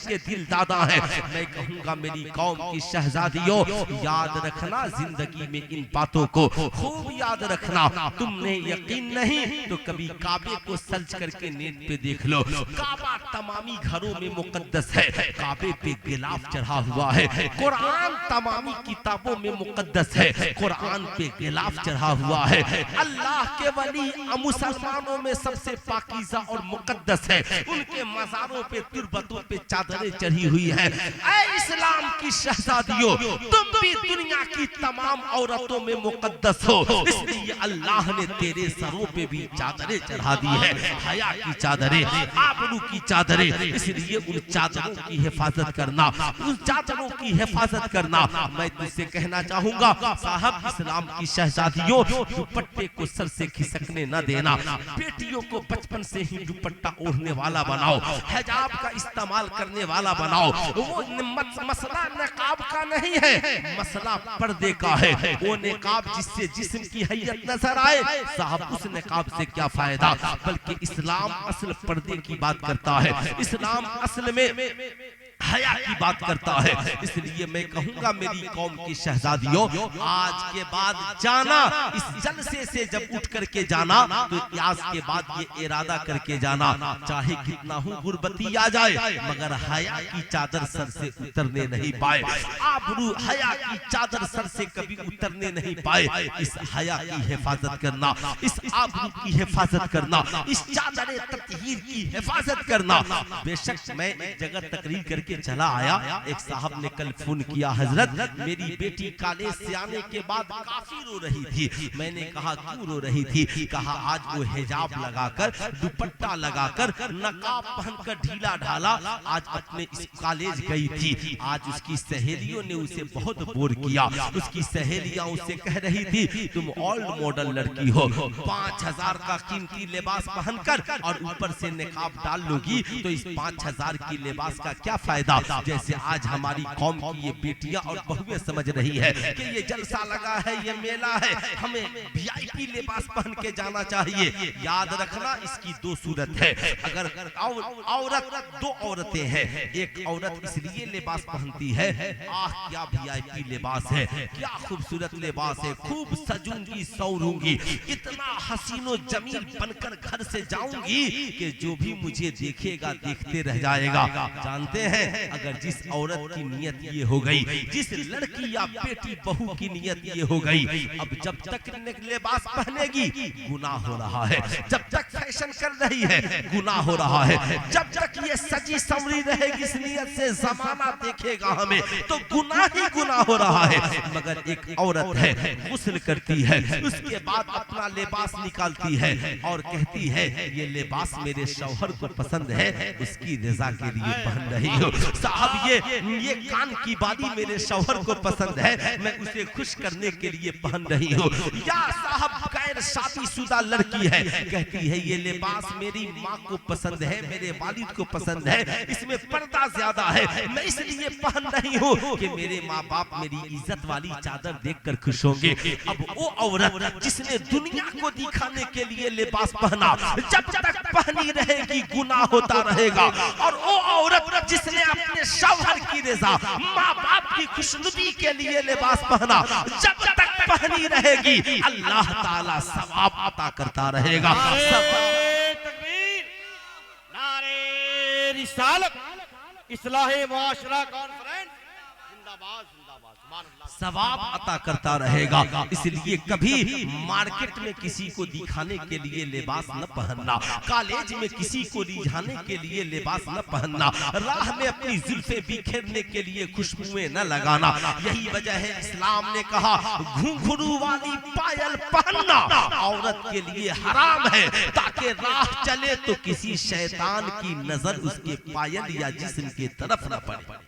के दिल दादा है। मैं कहूंगा मेरी कौम की शहजादियों, याद रखना जिंदगी में इन बातों को खूब याद रखना। तुमने यकीन नहीं तो कभी काबे को सर्च करके नेट पे देख लो, काबा तमामी घरों में मुकद्दस है, काबे पे गिलाफ चढ़ा हुआ है। कुरान तमामी किताबों में मुकद्दस है, कुरान पे गिलाफ चढ़ा हुआ है। अल्लाह के वली मुसलमानों में सबसे पाकीज़ा और मुकद्दस है, उनके मज़ारों पे तुरबतों पे चादरें चढ़ी हुई है। ऐ इस्लाम की शहजादियों, तुम भी दुनिया की तमाम औरतों में मुकद्दस हो, इसलिए अल्लाह ने तेरे सरों पे भी चादरें चढ़ा दी है, हया की चादरें, आबरू की चादरें। इसलिए उन चादरों की हिफाजत करना, उन चादरों की हिफाजत करना। मैं तुझसे कहना चाहूंगा साहब, इस्लाम की शहजादियों, दुपट्टे को सर से खिसकने न देना, बेटियों को बचपन से ही दुपट्टा ओढ़ने वाला बनाओ, हिजाब का इस्तेमाल करने वाला बनाओ। वो मसला नकाब का नहीं है, मसला पर्दे का है। वो नकाब जिससे जिस्म की हैयत नजर आए, साहब उस नकाब से क्या फायदा। बल्कि इस्लाम असल पर्दे की बात करता है, इस्लाम असल में हया की बात करता है। इसलिए मैं कहूंगा मेरी कौम की शहजादियों, आज के बाद जाना, इस जलसे से जब उठ करके जाना तो आज के बाद ये इरादा करके जाना, चाहे कितना हूँ गुर्बती आ जाए मगर हया की चादर सर से उतरने नहीं पाए, आबरू हया की चादर सर से कभी उतरने नहीं पाए। इस हया की हिफाजत करना, इस आबरू की हिफाजत करना, इस चादर तत्हीर की हिफाजत करना। बेशक मैं एक जगह तकरीर करके चला आया, एक साहब ने कल फोन किया, हजरत मेरी बेटी कॉलेज से आने के बाद काफी रो रही थी। मैंने कहा क्यों रो रही थी? कहा आज वो हिजाब लगाकर, दुपट्टा लगाकर, नकाब पहनकर ढीला ढाला आज अपने इस कॉलेज गई थी। आज उसकी सहेलियों ने उसे बहुत बोर किया, उसकी सहेलियां उसे कह रही थी तुम ओल्ड मॉडल लड़की हो, 5000 का कीमती लिबास पहनकर और ऊपर से नकाब डाल लोगी तो इस 5000 की लिबास का क्या फायदा। जैसे आज हमारी कौम की ये बेटियां और बहुएं समझ रही है कि ये जलसा लगा है, ये मेला है, हमें वीआईपी लिबास पहन के जाना चाहिए। याद रखना इसकी 2 सूरत है। अगर औरत 2 औरतें हैं, एक औरत इसलिए लिबास पहनती है, आह क्या वीआईपी लिबास है, क्या खूबसूरत लिबास है, खूब सजूंगी सौरूंगी, इतना हसीनो जमील बनकर घर से जाऊंगी कि जो भी मुझे देखेगा देखते रह जाएगा। जानते हैं अगर जिस औरत की नियत ये हो गई, जिस लड़की या बेटी बहू की नियत ये हो गई, अब जब तक लिबास पहनेगी गुनाह हो रहा है, जब तक फैशन कर रही है गुनाह हो रहा है, जब तक ये सजी संवरी रहेगी इस नियत से जमाना देखेगा हमें तो गुनाह ही गुनाह हो रहा है। मगर एक औरत है, गुस्ल करती है, उसके बाद अपना लिबास निकालती है और कहती है ये लिबास मेरे शौहर को पसंद है, उसकी रजा के लिए पहन रही हो। साहब ये कान की बाली मेरे शौहर को पसंद है, मैं उसे खुश करने के लिए पहन रही हूँ। या साहब गैर शादीशुदा लड़की है, कहती है ये लिबास मेरी माँ को पसंद है, मेरे वालिद को पसंद है, इसमें पर्दा ज्यादा है, मैं इसलिए पहन रही हूँ कि मेरे माँ बाप मेरी इज्जत वाली चादर देखकर खुश होंगे। अब वो औरत जिसने दुनिया को दिखाने के लिए लिबास पहना, जब तक पहनी रहेगी गुनाह होता रहेगा। और वो औरत जिसने अपने शौहर की रजा, माँ बाप की खुशनुदी के लिए लिबास पहना, जब तक पहनी रहेगी अल्लाह ताला सवाब अता करता रहेगा। तकबीर, नारे रिसालत, इस्लाहे मुआशरा कॉन्फ्रेंस, जिंदाबाद जिंदाबाद। सवाब अता करता रहेगा। इसलिए कभी मार्केट में किसी को दिखाने के लिए लिबास न पहनना, कॉलेज में किसी को रिझाने के लिए लिबास न पहनना, राह में अपनी जुल्फे बिखेरने के लिए खुशबुएं न लगाना। यही वजह है इस्लाम ने कहा घुंघरू वाली पायल पहनना औरत के लिए हराम है, ताकि राह चले तो किसी शैतान की नजर उसके पायल या जिस्म की तरफ न पड़े।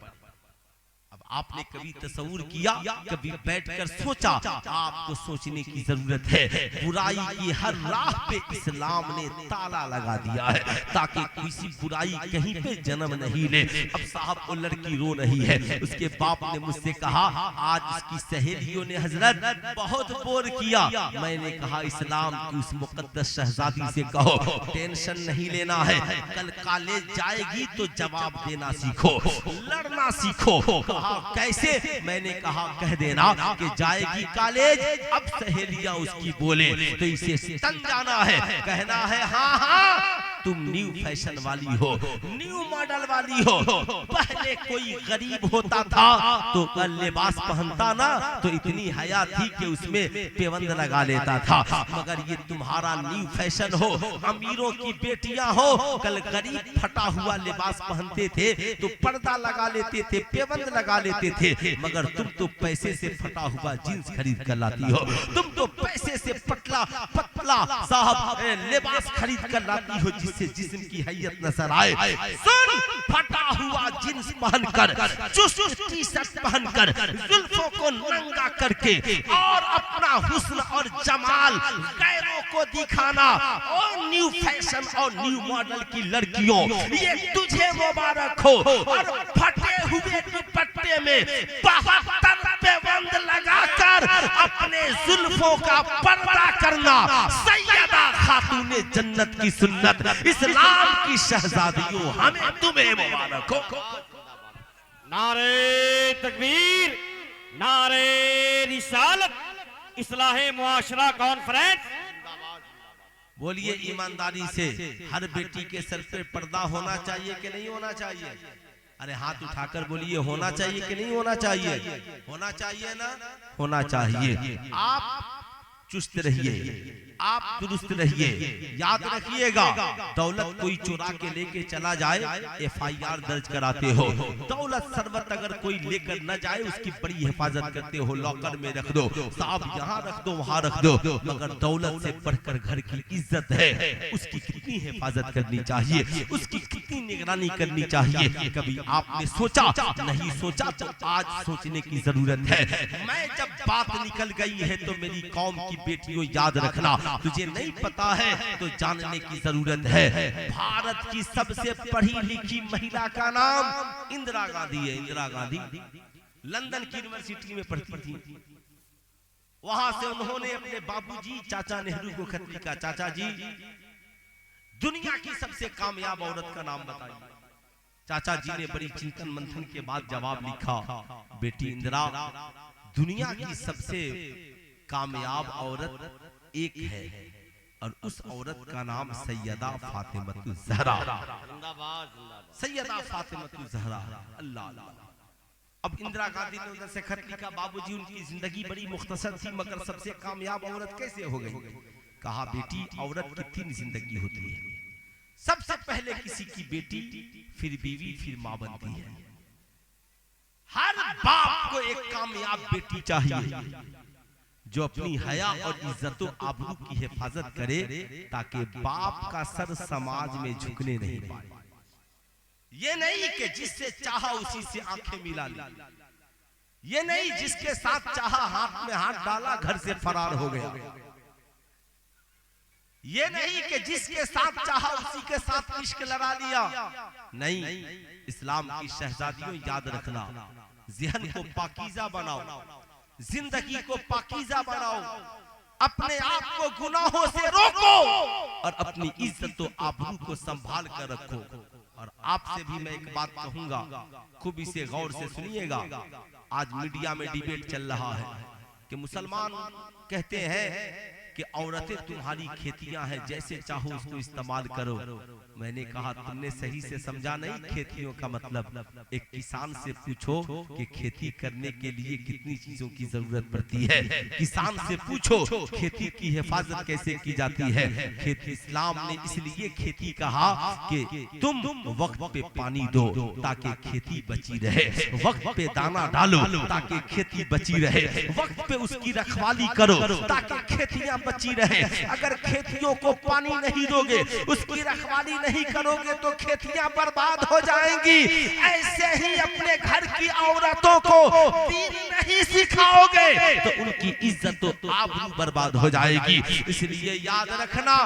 आपने कभी तस्वूर किया, कभी बैठकर सोचा? आपको सोचने की जरूरत है। बुराई की हर राह पे इस्लाम ने ताला लगा दिया है, ताकि किसी बुराई कहीं पे जन्म नहीं ले। अब साहब वो लड़की रो रही है, उसके बाप ने मुझसे कहा आज उसकी सहेलियों ने हजरत बहुत बोर किया। मैंने कहा इस्लाम की उस मुकद्दस शहजादी से कहो टेंशन नहीं लेना है, कल कॉलेज जाएगी तो जवाब देना सीखो, लड़ना सीखो। कैसे? मैंने कहा कह देना कि जाएगी कॉलेज, अब सहेलियां उसकी बोले तो इसे तन जाना है, कहना है हाँ हाँ तुम न्यू फैशन वाली हो, न्यू मॉडल वाली हो। पहले कोई गरीब होता था तो लिबास पहनता ना तो इतनी हया थी कि उसमें पेवंद लगा लेता था, मगर ये तुम्हारा न्यू फैशन हो, अमीरों की बेटियां हो। कल गरीब फटा हुआ लिबास पहनते थे तो पर्दा लगा लेते थे, पेवंद लगा लेते थे, मगर तुम तो पैसे से फटा हुआ जींस खरीद कर लाती हो, तुम तो पैसे से पतला पतला साहब लिबास खरीद कर लाती हो जिससे जिस्म की हैयत नजर आए। सुन, फटा हुआ जींस पहनकर, चुस्त टी शर्ट पहनकर, जुल्फों को नंगा करके और अपना हुस्न और जमाल गैरों को दिखाना और न्यू फैशन और न्यू मॉडल की लड़कियों, ये तुझे मुबारक हो। और फटे हुए दुपट्टे में 72 पेवंद लगाकर अपने जुल्फों का पर्दा करना सैयदा खातूने जन्नत की सुन्नत, इस्लाम की शहजादियों हमें तुम्हें मुबारक हो। नारे तकबीर, नारे रिसालत, इस्लाहे मुआशरा कॉन्फ्रेंस। बोलिए ईमानदारी से, हर बेटी के सर पे पर्दा होना चाहिए कि नहीं होना चाहिए? अरे हाथ उठाकर बोलिए होना चाहिए कि नहीं होना चाहिए? होना चाहिए ना? होना चाहिए। आप चुस्त रहिए, आप दुरुस्त रहिए। याद रखिएगा दौलत कोई चुरा के लेके चला जाए FIR दर्ज कराते हो, दौलत सरवत अगर कोई लेकर न जाए उसकी बड़ी हिफाजत करते हो, लॉकर में रख दो साहब, यहाँ रख दो वहाँ रख दो, मगर दौलत से बढ़कर घर की इज्जत है, उसकी कितनी हिफाजत करनी चाहिए, उसकी कितनी निगरानी करनी चाहिए। कभी आपने सोचा? नहीं सोचा तो आज सोचने की जरूरत है। मैं जब बात निकल गई है तो मेरी कौम की बेटियों याद रखना, तुझे नहीं पता है तो जानने की जरूरत है। भारत की सबसे पढ़ी लिखी महिला का नाम इंदिरा गांधी है। इंदिरा गांधी लंदन की यूनिवर्सिटी में पढ़ती थी। वहां से उन्होंने अपने बाबूजी चाचा नेहरू को खत लिखा, चाचा जी दुनिया की सबसे कामयाब औरत का नाम बताइए। चाचा जी ने बड़ी चिंतन मंथन के बाद जवाब लिखा, बेटी इंदिरा, दुनिया की सबसे कामयाब औरत एक है और उस औरत का नाम सैयदा फातिमतुल ज़हरा। सैयदा फातिमतुल ज़हरा। अल्लाह। अब इंदिरा गांधी ने उधर से खत लिखा, बाबूजी उनकी जिंदगी बड़ी मुख्तसर थी मगर सबसे कामयाब औरत कैसे हो गई? कहा बेटी औरत की 3 जिंदगी होती है, सबसे पहले किसी की बेटी, फिर बीवी, फिर मां बनती है। हर बाप को एक कामयाब बेटी चाहिए जो अपनी हया और इज्जतों आबरू की हिफाजत करे, ताकि बाप का सर समाज में झुकने नहीं पाए। ये नहीं कि जिससे चाहा उसी से आंखें मिला ली, ये नहीं जिसके साथ चाहा हाथ में हाथ डाला घर से फरार हो गया, ये नहीं कि जिसके साथ चाहा उसी के साथ इश्क लड़ा लिया। नहीं, इस्लाम की शहजादियों याद रखना, ज़हन को पाकीज़ा बनाओ, जिंदगी को पाकीज़ा बनाओ, अपने आप को गुनाहों से रोको और अपनी इज्जत और आबरू को संभाल कर रखो। और आपसे भी मैं एक बात कहूंगा, खूब इसे गौर से सुनिएगा। आज मीडिया में डिबेट चल रहा है कि मुसलमान कहते हैं कि औरतें तुम्हारी खेतियां हैं, जैसे चाहो उसको इस्तेमाल करो। मैंने कहा तुमने सही से समझा नहीं खेतियों का मतलब। एक किसान से पूछो कि खेती करने के लिए कितनी चीजों की जरूरत पड़ती है। किसान से पूछो खेती की हिफाजत कैसे की जाती है। खेती इस्लाम ने इसलिए खेती कहा कि तुम वक्त पे पानी दो ताकि खेती बची रहे, वक्त पे दाना डालो ताकि खेती बची रहे, वक्त पे उसकी रखवाली करो ताकि खेतियां बची रहे। अगर खेतियों को पानी नहीं दोगे, उसकी रखवाली नहीं करोगे तो खेतियां बर्बाद हो जाएंगी। ऐसे ही अपने घर की औरतों को दीन नहीं सिखाओगे तो उनकी इज्जत तो आबरू बर्बाद हो जाएगी। इसलिए याद रखना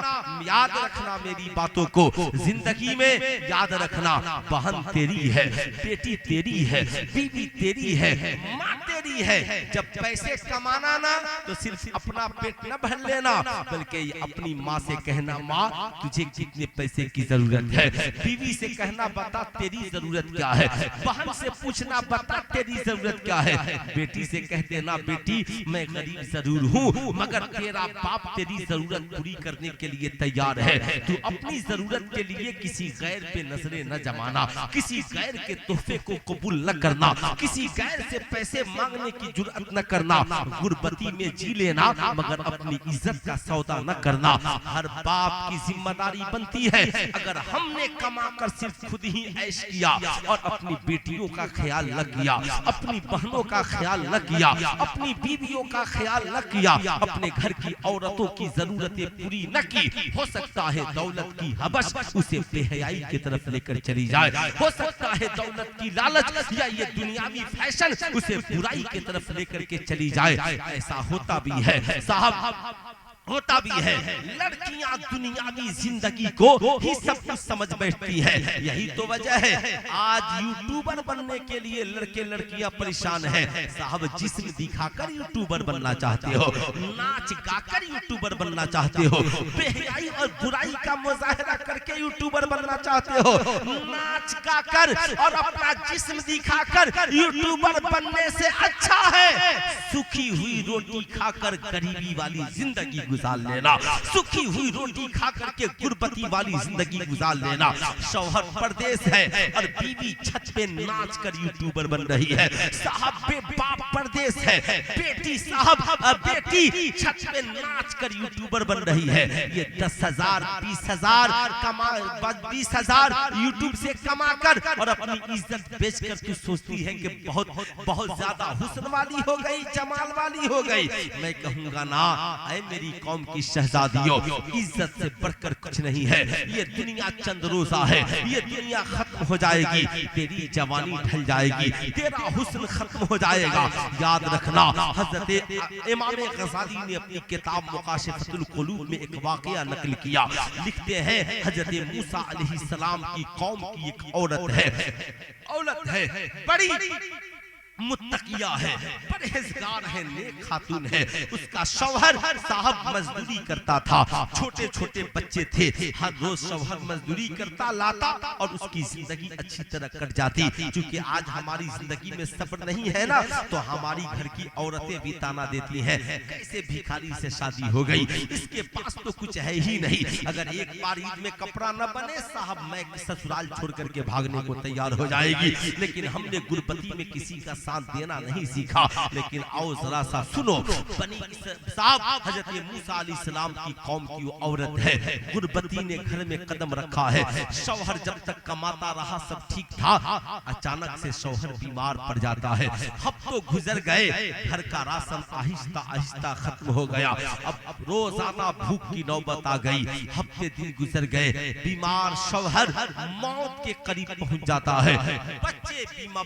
मेरी बातों को। जिंदगी में याद रखना, बहन तेरी है, बेटी तेरी है, बीवी तेरी है, माँ तेरी है। जब पैसे कमाना ना तो सिर्फ अपना पेट न भर लेना, बल्कि अपनी माँ से कहना माँ तुझे कितने पैसे की जरूरत है। बीवी से कहना बता तेरी जरूरत क्या है। बहन से पूछना बता तेरी जरूरत क्या है। बेटी से कह देना बेटी मैं गरीब जरूर हूँ मगर तेरा बाप तेरी जरूरत पूरी करने के लिए तैयार है। तू अपनी जरूरत के लिए किसी गैर पे नजरें न जमाना, किसी गैर के तोहफे को कबूल न करना, किसी गैर से पैसे मांगने की जुर्अत न करना। गुरबती में जी लेना मगर अपनी इज्जत का सौदा न करना। हर बाप की जिम्मेदारी बनती है, अगर हमने कमाकर सिर्फ खुद ही ऐश किया और अपनी बेटियों का ख्याल न किया, अपनी बहनों का ख्याल न किया, अपनी बीवियों का ख्याल न किया, अपने घर की औरतों की जरूरतें पूरी न की, हो सकता है दौलत की हबस उसे बेहयाई की तरफ लेकर चली जाए। हो सकता है दौलत की लालच या ये दुनियावी फैशन उसे बुराई की तरफ लेकर के चली जाए। ऐसा होता भी है साहब, होता भी है। लड़कियां दुनियावी जिंदगी को ही सब कुछ समझ बैठती है। यही तो वजह है आज यूट्यूबर बनने के लिए लड़के लड़कियां परेशान हैं। साहब जिस्म दिखाकर यूट्यूबर बनना चाहते हो, नाच गाकर यूट्यूबर बनना चाहते हो, बेहयाई और बुराई का मुजाहरा करके यूट्यूबर बनना चाहते हो, नाच गाकर और अपना जिस्म दिखाकर यूट्यूबर बनने से अच्छा है सुखी हुई रोटी खाकर गरीबी वाली जिंदगी गुजार लेना, सुखी हुई रोटी खाकर के गुरबती वाली जिंदगी गुजार लेना। शौहर परदेश है और बीवी छत पे नाच कर यूट्यूबर बन रही है। साहब बाप परदेश है, बेटी छत पे नाच कर यूट्यूबर बन रही है। ये 10,000 20,000 यूट्यूब से कमाकर और अपनी इज्जत बेचकर तू सोचती है कि बहुत ज्यादा हुस्न वाली हो गई, जमाल वाली हो गई। मैं कहूंगा ना ऐ मेरी कौम की शहजादियों, इज्जत से बढ़कर कुछ नहीं है। ये दुनिया चंद रोजा है, ये दुनिया खत्म हो जाएगी, तेरी जवानी ढल जाएगी, तेरा हुस्न खत्म हो जाएगा। याद रखना हजरत इमाम गज़ाली ने अपनी किताब मुकाशिफतुल कुलूब में एक वाक़या नकल किया। लिखते हैं हजरत मूसा अलैहिस्सलाम की कौम की एक औरत है बड़ी मुत्तकिया है, परहेजगार है, नेक खातून है। उसका शौहर साहब मजदूरी करता था, छोटे छोटे बच्चे थे, हर रोज शौहर मजदूरी करता लाता और उसकी जिंदगी अच्छी तरह कट जाती। क्योंकि आज हमारी जिंदगी में सब्र नहीं है ना, तो हमारी घर की औरतें भी ताना देती हैं कैसे भिखारी से शादी हो गई, इसके पास तो कुछ है ही नहीं। अगर एक बार ईद में कपड़ा न बने साहब मैं ससुराल छोड़ करके भागने को तैयार हो जाएगी। लेकिन हमने गुरबती में किसी का देना नहीं सीखा। लेकिन आओ जरा सा सुनो, बनी साहब हजरत मूसा अलैहिस्सलाम की कौम की वो औरत है, गुरबती ने घर में कदम रखा है। शौहर जब तक कमाता रहा सब ठीक था, अचानक से शौहर बीमार पड़ जाता है। हफ्तों गुजर गए, घर का राशन आहिस्ता आहिस्ता खत्म हो गया। अब रोजाना भूख की नौबत आ गई, हफ्ते दिन गुजर गए, बीमार शौहर मौत के करीब पहुंच जाता है।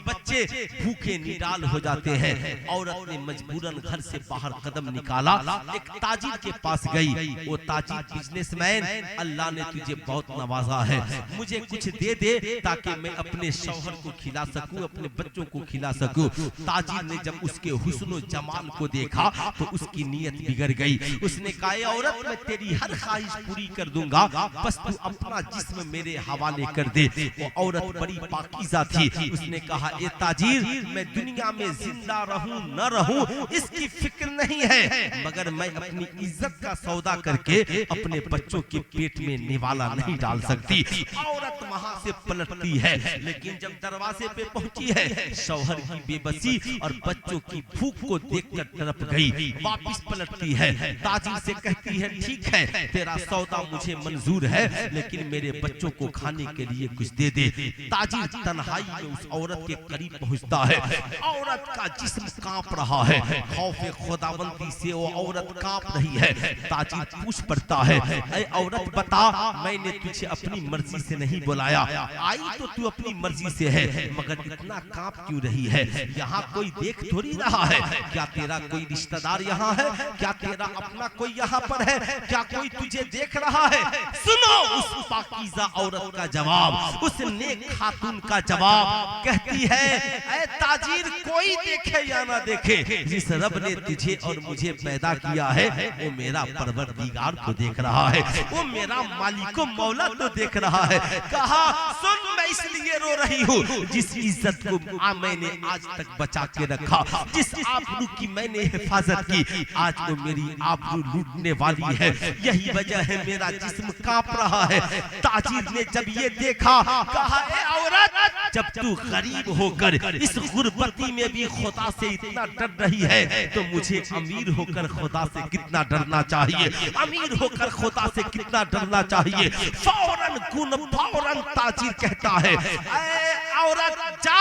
बच्चे भूखे निडाल हो जाते हैं। औरत ने मजबूरन घर से बाहर कदम निकाला, एक ताजिर के पास गई। वो ताजिर बिजनेसमैन, अल्लाह ने तुझे बहुत नवाजा है, मुझे कुछ दे दे ताकि मैं अपने शौहर को खिला सकूं, अपने बच्चों को खिला सकूं। ताजिर ने जब उसके हुस्न जमाल को देखा तो उसकी नीयत बिगड़ गई। उसने कहा औरत मैं तेरी हर ख्वाहिश पूरी कर दूंगा, बस तू अपना जिस्म मेरे हवाले कर दे। वो औरत बड़ी पाकीज़ा थी। उसने कहा ए ताजिर मैं दुनिया में जिंदा रहूं न रहूं इसकी फिक्र नहीं है, मगर मैं अपनी इज्जत का सौदा करके अपने बच्चों के पेट में निवाला नहीं डाल सकती। औरत वहां से पलटती है, लेकिन जब दरवाजे पे पहुंची है, शौहर की बेबसी और बच्चों की भूख को देखकर तड़प गई। वापिस पलटती है, ताजिर से कहती है ठीक है तेरा सौदा मुझे मंजूर है, लेकिन मेरे बच्चों को खाने के लिए कुछ दे दे। ताजिर तन्हाई में उस औरत के करीब पहुंचता है। औरत का जिस्म कांप रहा है, खौफे खुदाबंदी से वो औरत कांप रही है। ताजिर पूछ पड़ता है, ऐ औरत बता, मैंने तुझे अपनी मर्जी से नहीं बुलाया, आई तो तू अपनी मर्जी से है, मगर इतना कांप क्यों रही है? यहाँ कोई देख थोड़ी रहा है? क्या तेरा कोई रिश्तेदार यहाँ है? क्या तेरा अपना कोई यहाँ पर है? क्या कोई तुझे देख रहा है? सुनो उस पाकीज़ा औरत का जवाब, उस नेक खातून का जवाब। कहती है, ऐ ताजिर, कोई देखे या ना देखे, जिस रब ने तुझे और मुझे पैदा किया है वो मेरा परवरदिगार तो देख रहा है, वो मेरा मालिको मौला तो देख रहा है। कहा सुन, मैं इसलिए रो रही हूँ जिस इज्जत को मैंने आज तक बचा के रखा, जिस आबरू की मैंने हिफाजत की, आज वो मेरी आबरू लूटने वाली है। यही वजह है मेरा जिस्म कांप रहा है। ताजिर ने जब ये देखा, कहा ए औरत, जब तू गरीब होकर इस गुर्बती में भी खुदा से इतना डर रही है, तो मुझे अमीर होकर खुदा से कितना डरना चाहिए, अमीर होकर खुदा से कितना डरना चाहिए। फौरन ताजिर कहता है, ऐ औरत जा,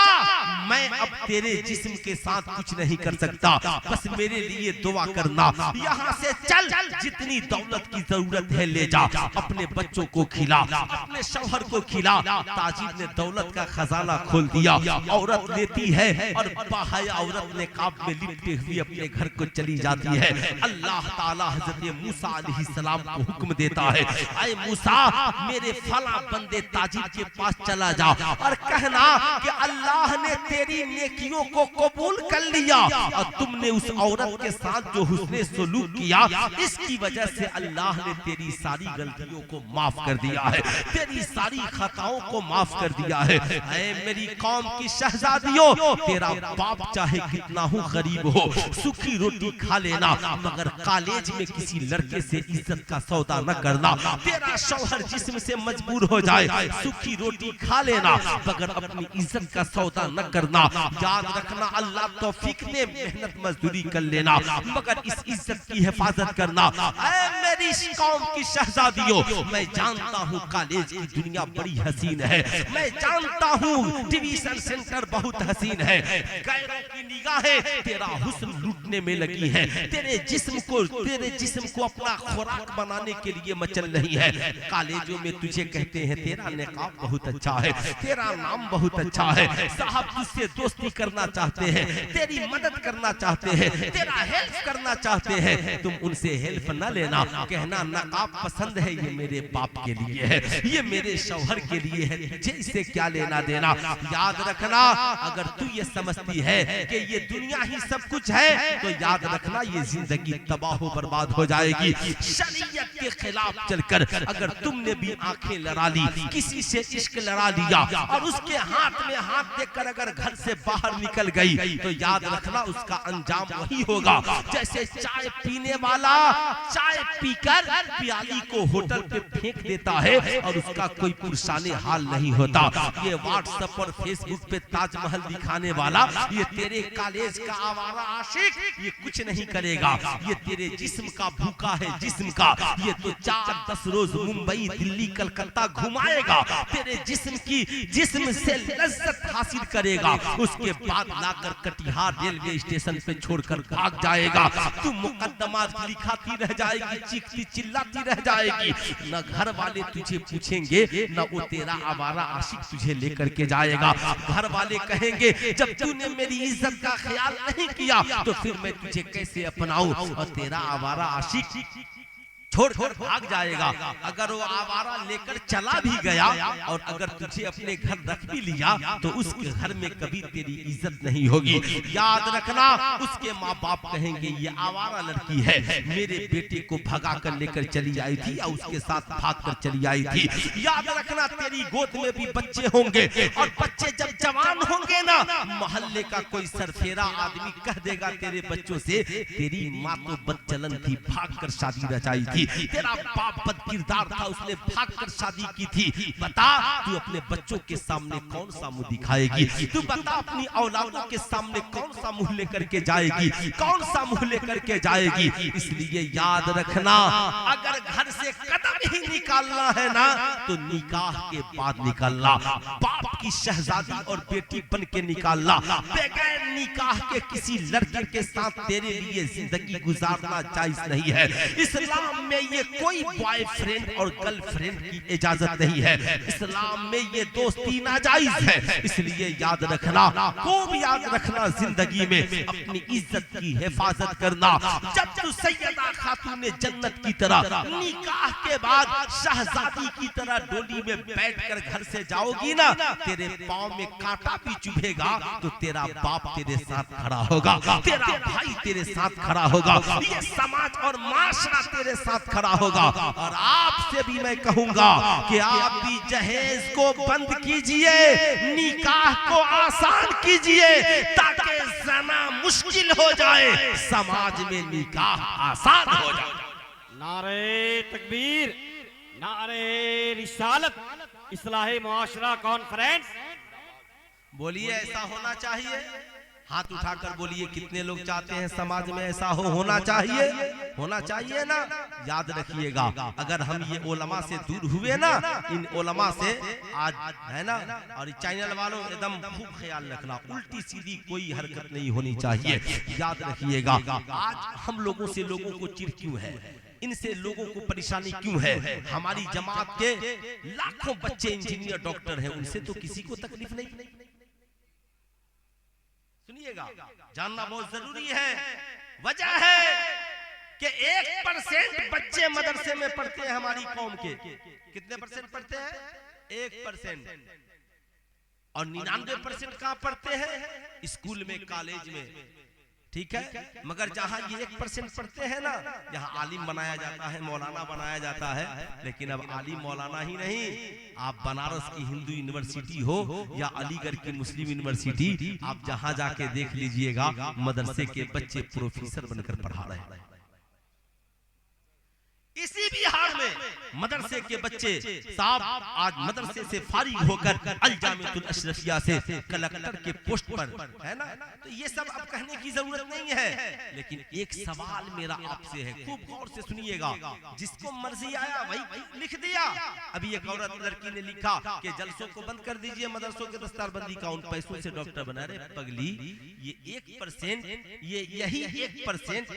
मैं अब तेरे जिस्म के साथ कुछ नहीं कर सकता, बस मेरे लिए दुआ करना। यहाँ से चल, जितनी दौलत की जरूरत है ले जा, अपने बच्चों को खिला, अपने शौहर को खिला। ताजिर ने दौलत का खजाना खोल दिया। औरत लेती है और बाहर औरत ने काब में लिपटे हुए अपने घर को चली जाती है। अल्लाह ताला हजरत मूसा अलैहिस्सलाम को हुक्म देता है, ऐ मूसा, मेरे फला बंदे ताजिर के पास चला जा और कहना कि अल्लाह ने तेरी नेकियों को कबूल कर लिया और तुमने उस औरत के साथ जो हुस्ने सलूक किया, इसकी वजह से अल्लाह ने तेरी सारी गलतियों को माफ कर दिया है, तेरी सारी खताओं को माफ कर दिया है। ऐ मेरी कौम की शहजादियों, तेरा बाप चाहे कितना हो गरीब हो, सूखी रोटी खा लेना, मगर कॉलेज में किसी लड़के से इज्जत का सौदा न करना। तेरा शौहर जिस्म से मजबूर हो जाए, सूखी रोटी खा लेना, मगर अपनी इज्जत का सौदा न करना। याद रखना, अल्लाह तौफीक ने मेहनत मजदूरी कर लेना, मगर इस इज्जत की हिफाजत करना। ऐ मेरी कौम की शहजादियों, मैं जानता हूँ कॉलेज की दुनिया बड़ी हसीन है, मैं जानता हूँ डिवीजन सेंटर बहुत हसीन है, गैरों की निगाहें तेरा हुस्न लूटने में लगी है, तेरे जिस्म को अपना खुराक बनाने के लिए मचल रही है। कॉलेजों में तुझे कहते हैं तेरा निकाब बहुत अच्छा है, तेरा नाम बहुत अच्छा है, साहब तुझसे दोस्ती करना चाहते हैं, तेरी मदद करना चाहते हैं, तेरा हेल्प करना चाहते हैं, तुम उनसे हेल्प न लेना, कहना नकाब पसंद है, ये मेरे बाप के लिए है, ये मेरे शौहर के लिए है, तुझे इससे क्या लेना देना। याद रखना, अगर तू ये समझती है कि ये दुनिया ही सब कुछ है, तो याद रखना ये जिंदगी तबाह बर्बाद हो जाएगी। शरीयत के खिलाफ चलकर अगर तुमने भी आंखें लड़ा ली, किसी से इश्क लड़ा लिया और उसके हाथ में हाथ देकर अगर घर से बाहर निकल गई, तो याद रखना उसका अंजाम वही होगा जैसे चाय पीने वाला चाय पीकर प्याली को होटल पे फेंक देता है और उसका कोई पुरसाने हाल नहीं होता। ये व्हाट्सएप और फेसबुक पे ताजमहल दिखाने वाला, ये तेरे कॉलेज का आवारा आशिक, ये कुछ नहीं करेगा, ये तेरे जिस्म का भूखा है, जिस्म का, ये तो 4-10 रोज मुंबई दिल्ली कलकत्ता घुमाएगा, तेरे जिस्म से लज्जत हासिल करेगा, उसके बाद लाकर कटिहार रेलवे स्टेशन पे छोड़कर भाग जाएगा। तू मुकद्दमात लिखाती रह जाएगी, चीखती चिल्लाती रह जाएगी, न घर वाले तुझे पूछेंगे न वो तेरा आवारा आशिक तुझे लेकर के जाएगा। घर वाले कहेंगे जब तूने मेरी इज्जत का ख्याल नहीं किया तो फिर मैं तुझे कैसे अपनाऊं, और तेरा आवारा आशिक छोड़ भाग जाएगा। अगर वो आवारा लेकर चला भी गया और अगर तुझे अपने घर रख भी लिया तो उसके घर में कभी तेरी इज्जत नहीं होगी। याद रखना, उसके माँ बाप कहेंगे ये आवारा लड़की है, मेरे बेटे को भगा कर लेकर चली आई थी या उसके साथ भाग कर चली आई थी। याद रखना, तेरी गोद में भी बच्चे होंगे और बच्चे जब जवान होंगे जाओगे ना, मोहल्ले का कोई सरफेरा आदमी कह देगा तेरे बच्चों से, तेरी माँ तो बदचलन थी, भागकर शादी रचाई थी, तेरा बाप बदकिरदार था, उसने भागकर शादी की थी। बता तू अपने बच्चों के सामने कौन सा मुंह दिखाएगी? तू बता अपनी औलादों के सामने कौन सा मुंह लेकर के जाएगी, कौन सा मुंह लेकर के जाएगी? इसलिए याद रखना, अगर घर से कदम ही निकालना है ना तो निकाह के बाद निकालना, बाप की शहजादी और बेटी बन के निकालना। बगैर निकाह के किसी लड़के के साथ तेरे लिए जिंदगी गुजारना जायज नहीं है। इस्लाम में ये कोई बॉयफ्रेंड और गर्लफ्रेंड की इजाजत नहीं है। इस्लाम में ये दोस्ती नाजायज है। इसलिए याद रखना, खूब याद रखना, जिंदगी में अपनी इज्जत की हिफाजत करना। जब तू सैयदा खातून जन्नत की तरह निकाह के बाद शहजादी की तरह डोली में बैठकर घर से जाओगी ना, तेरे पाँव में कांटा भी चुभेगा तो तेरा बाप तेरे साथ खड़ा होगा, तेरा भाई तेरे साथ खड़ा होगा, ये समाज और माशरा तेरे साथ खड़ा होगा। और आपसे भी मैं कहूंगा कि आप भी जहेज को बंद कीजिए, निकाह को आसान कीजिए, ताकि जना मुश्किल हो जाए, समाज में निकाह आसान हो जाए। नारे तकबीर, नारे रिसालत, इस्लाहे मुआशरा कॉन्फ्रेंस। बोलिए ऐसा होना चाहिए? हाथ उठाकर बोलिए कितने लोग चाहते हैं समाज में ऐसा होना चाहिए? होना चाहिए ना। याद रखिएगा, अगर हम ये उलमा से दूर हुए ना, इन उलमा से आज है ना, और चैनल वालों एकदम खूब ख्याल रखना, उल्टी सीधी कोई हरकत नहीं होनी चाहिए। याद रखिएगा, आज हम लोगों से लोगों को चिढ़ क्यों है, इनसे लोगों को परेशानी क्यों है? हमारी जमात के लाखों बच्चे इंजीनियर डॉक्टर हैं, उनसे तो किसी को तकलीफ नहीं। सुनिएगा, जानना बहुत जरूरी है। वजह है कि 1% बच्चे मदरसे में पढ़ते हैं हमारी कौम के। कितने परसेंट पढ़ते हैं? 1%। और 99% कहां पढ़ते हैं? स्कूल में, कॉलेज में। ठीक है, मगर जहां ये 1% पढ़ते हैं ना, जहां आलिम बनाया जाता है, मौलाना बनाया जाता है। लेकिन अब आलिम मौलाना ही नहीं, आप बनारस की हिंदू यूनिवर्सिटी हो या अलीगढ़ की मुस्लिम यूनिवर्सिटी, आप जहां जाके देख लीजिएगा, मदरसे के बच्चे प्रोफेसर बनकर पढ़ा रहे हैं। इसी बिहार में मदरसे के बच्चे साहब आज मदरसे से फारिग होकर अल जामिअतुल अशरफिया से कलेक्टर के पोस्ट पर है ना। तो ये सब अब कहने की जरूरत नहीं है, लेकिन एक सवाल मेरा आपसे है, खूब गौर से सुनिएगा। जिसको मर्जी आया वही लिख दिया। अभी एक औरत लड़की ने लिखा कि जलसों को बंद कर दीजिए, मदरसों के दस्तारबंदी का, उन पैसों से डॉक्टर बना रहे। पगली, ये 1%, यही 1%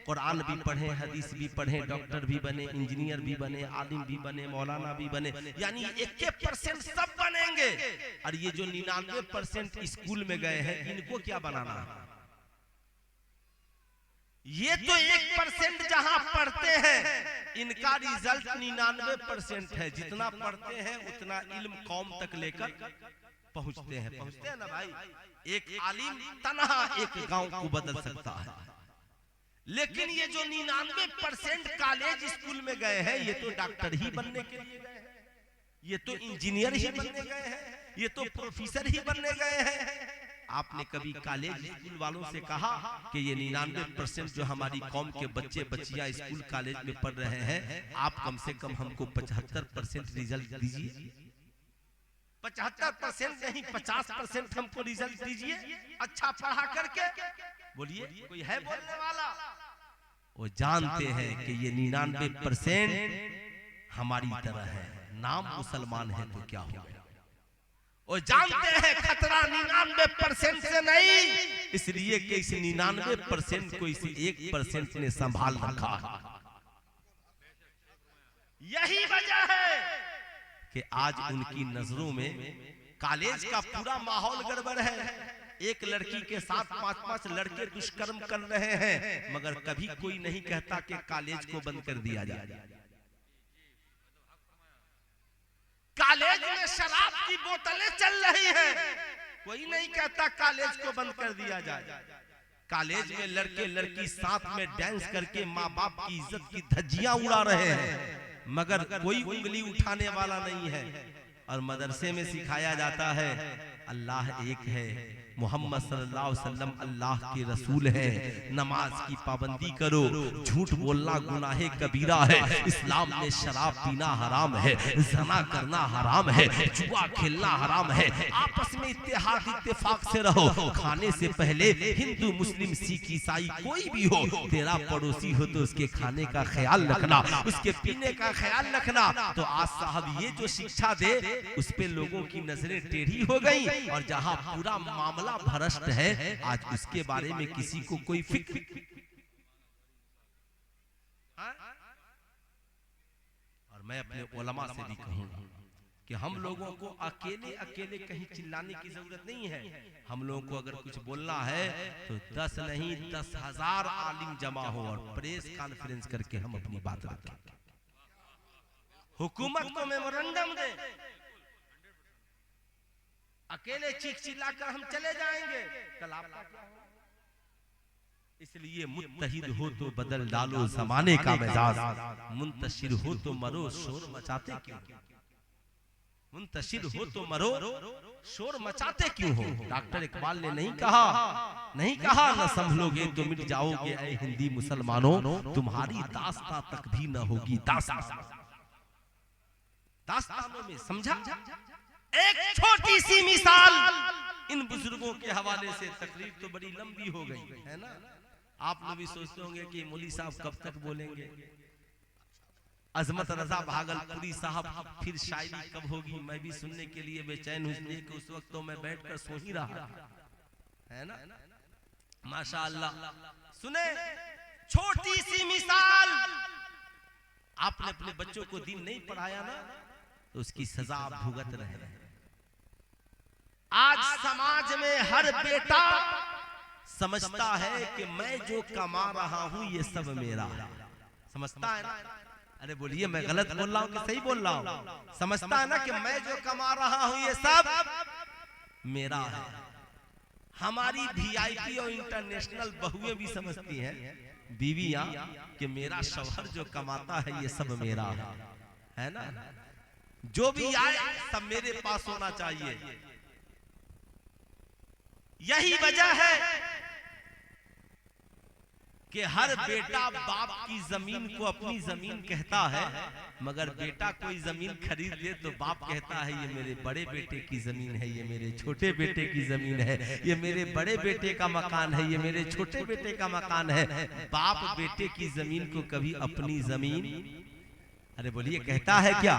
कुरान भी पढ़े, हदीस भी पढ़े, डॉक्टर भी बने, इंजीनियर भी बने, आलिम भी बने, मौलाना भी बने, यानी 1% सब बनेंगे। और ये जो 99% स्कूल में गए हैं, इनको क्या बनाना है? ये तो 1% जहां पढ़ते हैं, इनका रिजल्ट 99% है। जितना पढ़ते हैं उतना इल्म कौम तक लेकर पहुंचते हैं ना भाई। एक आलिम तन्हा एक गांव को बदल सकता है, लेकिन ये जो 99% कॉलेज स्कूल में गए हैं, ये तो डॉक्टर ही बनने के लिए गए हैं, ये तो इंजीनियर ही बनने गए हैं, ये तो प्रोफेसर ही बनने गए हैं। आपने कभी कॉलेज स्कूल वालों से कहा कि ये 99% जो हमारी कौम के बच्चे बच्चियां स्कूल कॉलेज में पढ़ रहे हैं, आप कम से कम हमको 75% रिजल्ट दीजिए? 75% नहीं, 50% हमको रिजल्ट दीजिए, अच्छा पढ़ा करके। बोलिए, कोई है बोलने वाला? वो जानते हैं कि ये 99% हमारी तरह है, नाम मुसलमान है तो क्या हो गया। वो जानते हैं खतरा 99% से नहीं, इसलिए कि इस 99% को इस 1% ने संभाल रखा। यही वजह है कि आज उनकी नजरों में कॉलेज का पूरा माहौल गड़बड़ है। एक लड़की के साथ 5-5 लड़के दुष्कर्म कर रहे हैं, मगर कभी कोई नहीं कहता कि कॉलेज को बंद कर दिया जाए। कॉलेज में शराब की बोतलें चल रही हैं, कोई नहीं कहता कॉलेज को बंद कर दिया जाए। कॉलेज में लड़के लड़की साथ में डांस करके माँ बाप की इज्जत की धज्जियां उड़ा रहे हैं, मगर कोई उंगली उठाने वाला नहीं है। और मदरसे में सिखाया जाता है अल्लाह एक है, मोहम्मद सल्लल्लाहु अलैहि वसल्लम अल्लाह के रसूल हैं, नमाज की पाबंदी करो, झूठ बोलना गुनाहे कबीरा है, इस्लाम में शराब पीना हराम है, ज़ना करना हराम है, जुआ खेलना हराम है, आपस में इत्तेफाक से रहो, खाने से पहले हिंदू मुस्लिम सिख ईसाई कोई भी हो, तेरा पड़ोसी हो तो उसके खाने का ख्याल रखना, उसके पीने का ख्याल रखना। तो आज साहब ये जो शिक्षा दे उस पे लोगों की नजरें टेढ़ी हो गई, और जहां पूरा मामला भ्रष्ट है आज उसके बारे में किसी को कोई फिक्र। और मैं अपने उलमा से भी कहूं कि हम लोगों को अकेले अकेले कहीं चिल्लाने की जरूरत नहीं है। हम लोगों को अगर कुछ बोलना है तो 10 नहीं 10,000 आलिम जमा हो और प्रेस कॉन्फ्रेंस करके हम अपनी बात रखें, हुकूमत को मेमोरेंडम दे, अकेले चीख चिल्लाकर हम चले जाएंगे, कल आपका क्या होगा? इसलिए मुत्तहिद हो तो बदल डालो जमाने का मिजाज, मुंतशिर हो तो मरो शोर मचाते क्यों, मुंतशिर हो तो मरो शोर मचाते क्यों हो। डॉक्टर इकबाल ने नहीं कहा न संभलोगे तो मिट जाओगे ऐ हिंदी मुसलमानों, तुम्हारी दास्तां तक भी न होगी दास्तानों में। समझा? एक छोटी सी मिसाल इन बुजुर्गों के हवाले से, तकरीर तो बड़ी लंबी हो गई है ना। आप लोग भी सोचते होंगे कि मौली साहब कब तक बोलेंगे, अजमत रजा भागलपुरी साहब फिर शायरी कब होगी, मैं भी सुनने के लिए बेचैन हूं, इसलिए कि उस वक्त तो मैं बैठकर सो ही रहा है ना। माशाअल्लाह सुने, छोटी सी मिसाल, आपने अपने बच्चों को दीन नहीं पढ़ाया ना तो उसकी सजा आप भुगत रहे हैं। आज समाज में हर बेटा समझता है कि मैं जो कमा रहा हूं ये सब मेरा है, समझता है ना? अरे बोलिए, मैं गलत बोल रहा हूं कि सही बोल रहा हूं? समझता है ना कि मैं जो कमा रहा हूं ये सब मेरा है। हमारी वीआईपी और इंटरनेशनल बहुएं भी समझती हैं, बीवियां, कि मेरा शौहर जो कमाता है ये सब मेरा है ना। जो भी आए सब मेरे पास होना चाहिए। यही वजह है कि हर बेटा बाप की जमीन को अपनी जमीन कहता है, मगर बेटा कोई जमीन खरीद ले तो बाप कहता है ये मेरे बड़े बेटे की जमीन है, ये मेरे छोटे बेटे की जमीन है, ये मेरे बड़े बेटे का मकान है, ये मेरे छोटे बेटे का मकान है। बाप बेटे की जमीन को कभी अपनी जमीन, अरे बोलिए, कहता है क्या?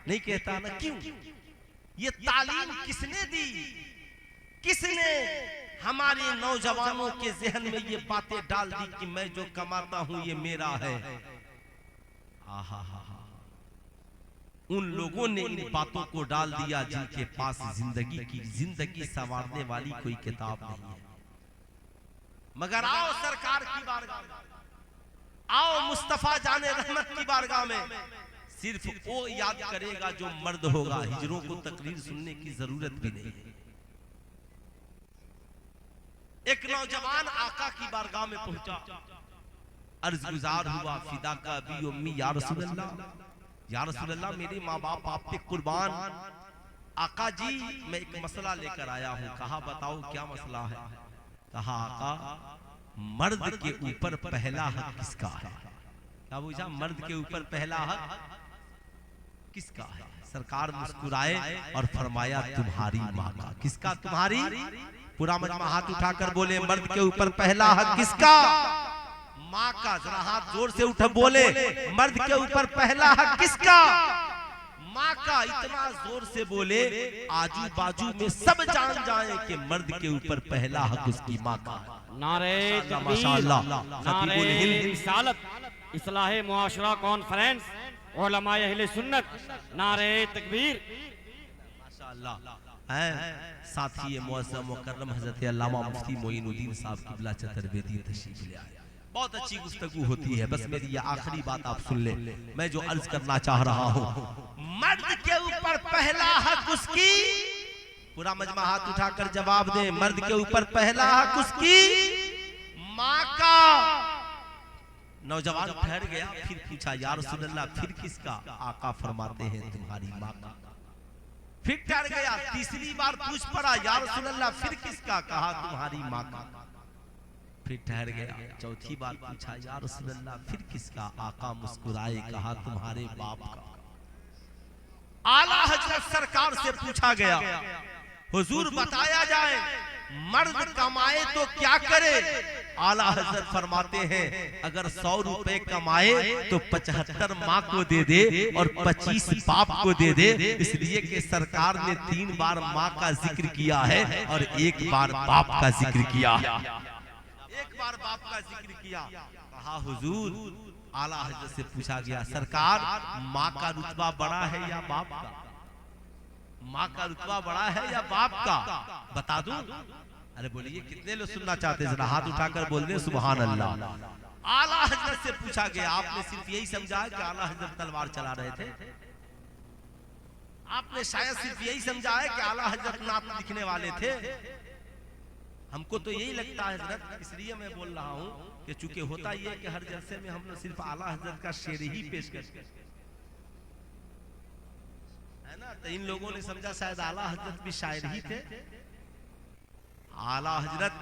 नहीं कहता ना। क्यों? ये तालीम किसने दी? किसने हमारे नौजवानों के जहन में ये बातें डाल दी कि मैं जो कमाता हूं ये मेरा है? आहा हा हा, उन लोगों ने इन बातों को डाल दिया जिनके पास जिंदगी संवारने वाली कोई किताब नहीं है। मगर आओ सरकार की बारगाह में, आओ मुस्तफा जाने रहमत की बारगाह में, सिर्फ वो याद करेगा जो मर्द होगा। हिजरों को तकरीर सुनने की जरूरत भी नहीं है। एक नौजवान आका की बारगाह में पहुंचा, अर्ज गुजार हुआ, फिदा का अबी उम्मी या रसूल अल्लाह, या रसूल अल्लाह मेरे माँ बाप आप पे कुर्बान। आका जी मैं एक मसला लेकर आया हूँ। कहा बताओ क्या मसला है? कहा आका मर्द के ऊपर पहला हक किसका है? क्या पूछा? मर्द के ऊपर पहला हक किसका है? सरकार मुस्कुराए और फरमाया तुम्हारी माँ का। किसका? तुम्हारी। पूरा मजमा हाथ उठाकर बोले मर्द के ऊपर पहला हक किसका? माँ का। जरा हाथ जोर से उठ बोले मर्द के ऊपर पहला हक किसका? माँ का। इतना जोर से बोले आजू बाजू में सब जान जाए कि मर्द के ऊपर पहला हक उसकी माँ का। नारे माशाअल्लाह, नारे रिसालत, इस्लाहे मुआशरा कॉन्फ्रेंस, उलमाए अहले सुन्नत, नारे तकबीर। माशाअल्लाह है। साथ ही मुअज़्ज़म मुकर्रम हज़रत अल्लामा मुफ्ती मोइनुद्दीन साहब क़िबला चतुर्वेदी तशरीफ ले आए। बहुत अच्छी गुफ्तगू होती है। बस मेरी ये आखिरी बात आप सुन ले। मैं जो अर्ज करना चाह रहा हूँ, मर्द के ऊपर पहला हक उसकी। पूरा मजमा हाथ उठाकर जवाब दे, मर्द के ऊपर पहला हक उसकी माँ का। नौजवान ठहर गया, फिर पूछा या रसूल अल्लाह फिर किसका? आका फरमाते हैं तुम्हारी माँ का। फिर ठहर गया, तीसरी बार पूछ पड़ा, या रसूल अल्लाह फिर किसका? कहा तुम्हारी माँ का। फिर ठहर गया, चौथी बार पूछा, या रसूल अल्लाह फिर किसका? आका मुस्कुराए, कहा तुम्हारे बाप का। आला हजरत सरकार से पूछा गया, हुजूर बताया जाए मर्द कमाए तो क्या करे? आला हजरत फरमाते हैं, अगर 100 रुपए कमाए तो 75 माँ को दे दे और 25 बाप को दे दे। इसलिए कि सरकार ने 3 बार माँ का जिक्र किया है और 1 बार बाप का जिक्र किया। 1 बार बाप का जिक्र किया। कहा हुजूर, आला हजरत से पूछा गया, सरकार माँ का रुतबा बड़ा है या बाप का? माँ का रुतबा बड़ा है या बाप का? बता दूं? अरे बोलिए, कितने लोग सुनना चाहते हैं? जरा हाथ उठाकर बोल दे सुभान अल्लाह। आला हजरत से पूछा गया, आपने सिर्फ यही समझा कि आला हजरत तलवार चला रहे थे? आपने शायद सिर्फ यही समझा है कि आला हजरत नात लिखने वाले थे? हमको तो यही लगता है हजरत, इसलिए मैं बोल रहा हूँ कि चूंकि होता ही है कि हर जलसे में हम लोग सिर्फ आला हजरत का शेर ही पेश करते हैं, है ना? तो इन लोगों ने समझा शायद आला हजरत भी शायर ही थे। आला हजरत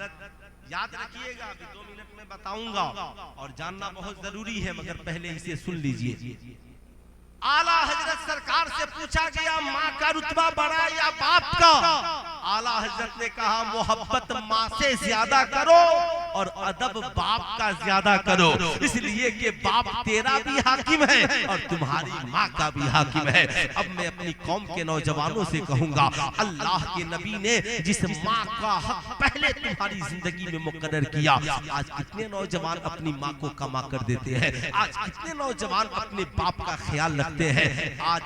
याद रखिएगा, अभी 2 मिनट में बताऊंगा और जानना बहुत जरूरी है, मगर पहले इसे सुन लीजिए। आला हजरत सरकार से पूछा गया, माँ का रुतबा बड़ा या बाप का? आला हजरत ने कहा, मोहब्बत माँ से ज्यादा करो और अदब बाप का ज्यादा करो, इसलिए कि बाप तेरा भी हाकिम है और तुम्हारी माँ का भी हाकिम है। अब मैं अपनी कौम के नौजवानों से कहूंगा, अल्लाह के नबी ने जिस माँ का हक पहले तुम्हारी जिंदगी में मुकर्रर किया, आज कितने नौजवान अपनी माँ को कमा कर देते हैं? आज कितने नौजवान अपने बाप का ख्याल रखते हैं? आज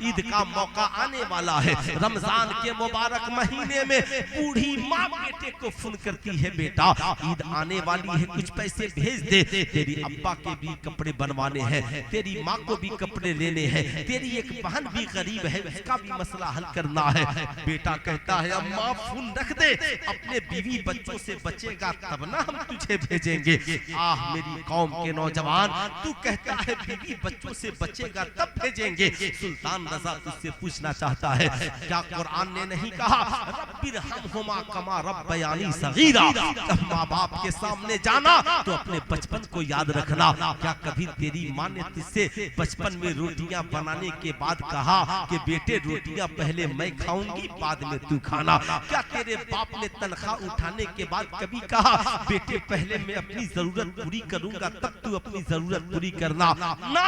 ईद का मौका आने वाला है। रमजान के मुबारक महीने में बूढ़ी माँ बेटे को फोन करती है, बेटा ईद आने वाली है, कुछ पैसे भेज दे, तेरी अब्बा के भी कपड़े बनवाने हैं, तेरी माँ को भी कपड़े लेने हैं, तेरी एक बहन भी गरीब है, उसका भी मसला हल करना है। बेटा कहता है, अम्मा फोन रख दे, अपने बीवी बच्चों से बचेगा तब ना हम तुझे भेजेंगे। आह मेरी कौम के नौजवान, तू कहता है बीवी बच्चों से बचेगा तब भेजेंगे। सुल्तान रजा तुझसे पूछना चाहता है, क्या कुरान ने नहीं कहा, रब्बिरहमहुमा कमा रब्बयानी सगीरा? जब माँ बाप के सामने जाना तो अपने बचपन को याद रखना। क्या कभी तेरी माँ ने तुझसे बचपन में रोटियां बनाने के बाद कहा कि बेटे रोटियां पहले मैं खाऊंगी बाद में तू खाना? क्या तेरे बाप ने तनख्वाह उठाने के बाद कभी कहा, बेटे पहले मैं अपनी जरूरत पूरी करूंगा तब तू अपनी जरूरत पूरी करना? ना,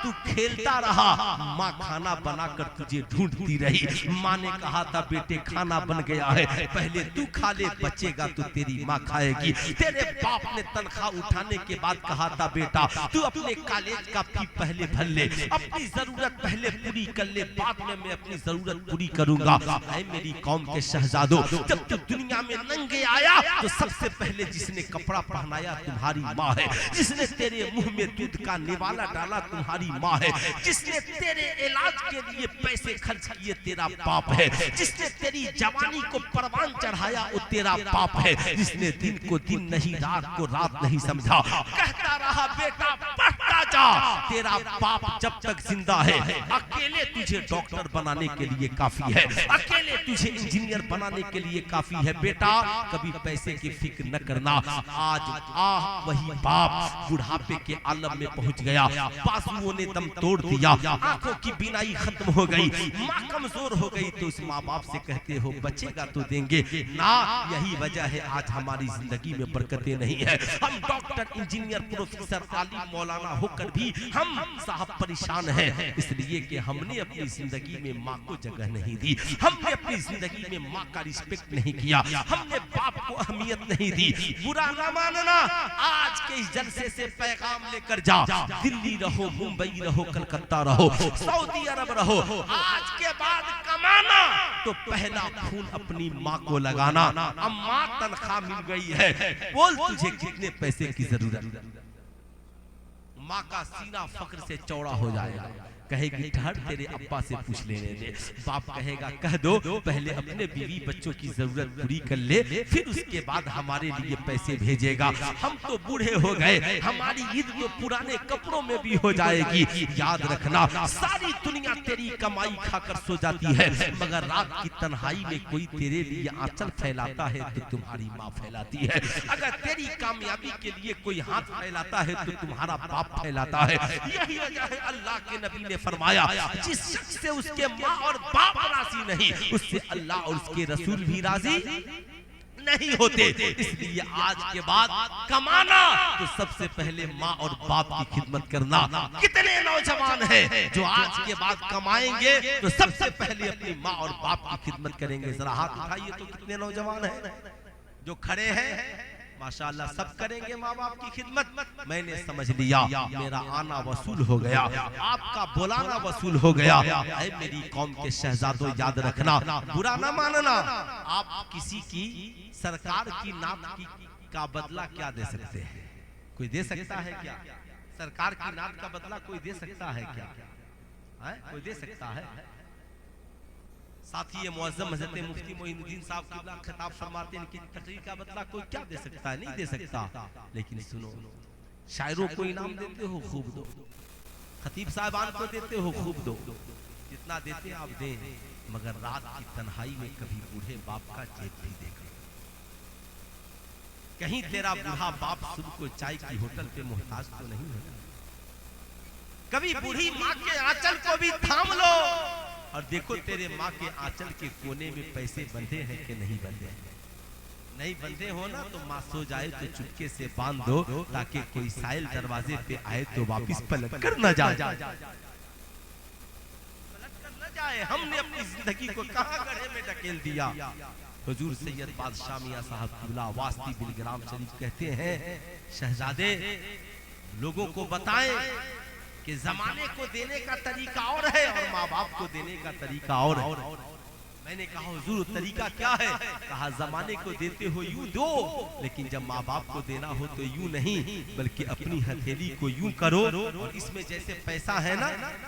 तू खेलता रहा, माँ खाना बनाकर तुझे ढूंढती रही। माँ ने कहा था, बेटे खाना बन गया है, पहले तू खा ले, बचेगा तो तेरी माँ खाएगी। तेरे बाप ने तनख्वाह उठाने के बाद कहा था, बेटा तू अपने कॉलेज का फी पहले भर ले, अपनी जरूरत पहले पूरी कर ले, बाद में मैं अपनी जरूरत पूरी करूंगा। ऐ मेरी कौम के शहजादों, जब तू दुनिया में नंगे आया तो सबसे पहले जिसने कपड़ा पहनाया तुम्हारी माँ है, जिसने तेरे मुंह में दूध का निवाला डाला तुम्हारी माँ है, जिसने तेरे इलाज के लिए पैसे खर्च किए तेरा बाप है, जिसने तेरी जवानी को परवान चढ़ाया वो तेरा बाप है, जिसने दिन को दिन नहीं रात को रात नहीं समझा, कहता रहा बेटा पढ़ता जा, तेरा बाप जब तक जिंदा है अकेले तुझे डॉक्टर बनाने के लिए काफी है, अकेले तुझे इंजीनियर बनाने के लिए काफी है। बेटा कभी पैसे की फिक्र न करना। आज वही बाप बुढ़ापे के आलम में पहुंच गया, बाजुओं ने दम तोड़ दिया, आंखों की बीनाई खत्म हो गई, माँ कमजोर हो गई, तो उस माँ बाप से कहते हो बचेगा तो देंगे ना। यही वजह है आज हमारी जिंदगी में बरकतें नहीं है। हम डॉक्टर इंजीनियर प्रोफेसर आलिम मौलाना होकर भी हम साहब परेशान हैं, इसलिए कि हमने अपनी जिंदगी में माँ को जगह नहीं दी, हमने अपनी जिंदगी में माँ का रिस्पेक्ट नहीं किया, हमने बाप को अहमियत नहीं दी। बुरा ना मानना, आज के इस जलसे से पैगाम लेकर जा, दिल्ली रहो, मुंबई रहो, कलकत्ता रहो, सऊदी अरब रहो, आज के बाद कमाना तो पहला खून अपनी माँ को लगाना। अम्मा तनख्वाह मिल गई है, बोल तुझे कितने पैसे की जरूरत? माँ का सीना फक्र से चौड़ा हो जाएगा, कहेगी ठहर तेरे अब्बा से पूछ लेने दे। बाप कहेगा कह दो पहले अपने बीवी बच्चों की जरूरत पूरी कर ले, फिर उसके बाद हमारे लिए पैसे भेजेगा। हम तो बूढ़े हो गए, हमारी ईद तो पुराने कपड़ों में भी हो जाएगी। याद रखना सारी दुनिया तेरी कमाई खाकर सो जाती है, मगर रात की तन्हाई में कोई तेरे लिए आंचल फैलाता है तो तुम्हारी माँ फैलाती है। अगर तेरी कामयाबी के लिए कोई हाथ फैलाता है तो तुम्हारा बाप फैलाता है। यही वजह है अल्लाह के नबी ने फरमाया जिस शख्स से उसके माँ और बाप राजी नहीं, उससे अल्लाह और उसके रसूल भी राजी नहीं होते। इसलिए आज के बाद कमाना तो सबसे पहले माँ और बाप की खिदमत करना। कितने नौजवान हैं जो आज के बाद कमाएंगे तो सबसे पहले अपनी माँ और बाप की खिदमत करेंगे? जरा हाथ उठाइए तो कितने नौजवान हैं जो खड़े हैं? माशाअल्लाह सब करेंगे माँ बाप की खिदमत। मैंने समझ लिया मेरा आना वसूल हो गया, आपका बुलाना वसूल हो गया। ऐ मेरी कौम के शहजादों याद रखना, बुरा ना मानना। आप किसी की सरकार की नात का बदला क्या दे सकते हैं? कोई दे सकता है क्या? सरकार की नात का बदला कोई दे सकता है क्या? कोई दे सकता है? साथ ही मुअज्जम हज़रत मुफ्ती मोइनुद्दीन साहब किबला खिताब फरमाते हैं कि तकरीर का बदला कोई क्या दे सकता है? नहीं दे सकता। लेकिन सुनो, शायरों को इनाम देते हो खूब दो, खतीब साहबान को देते हो खूब दो, जितना देते आप दें, मगर रात की तन्हाई में कभी बूढ़े बाप का जेब भी देखो। कहीं तेरा बूढ़ा बाप सुबह को चाय की होटल पे मोहताज तो नहीं होता? कभी बूढ़ी माँ के आंचल को भी थाम लो और देखो तेरे माँ के आंचल के कोने में पैसे बंधे हैं कि नहीं बंधे हैं। नहीं बंधे हो ना तो माँ सो जाए तो चुपके से बांध दो, ताकि कोई साइल दरवाजे पे आए तो वापिस पलट कर न जाए। हमने अपनी जिंदगी को कहां गड्ढे में ढकेल दिया। हुजूर सैयद बादशाह मियां साहब किबला वास्ती बिलग्राम शरीफ कहते हैं, शहजादे लोगों को बताएं कि जमाने को देने का तरीका और है और माँ बाप को देने का तरीका और है। मैंने कहा हुजूर तरीका क्या है? कहा जमाने को देते हो यूं दो, लेकिन जब माँ बाप को देना हो तो यूं नहीं, बल्कि अपनी हथेली को यूं करो और इसमें जैसे पैसा है ना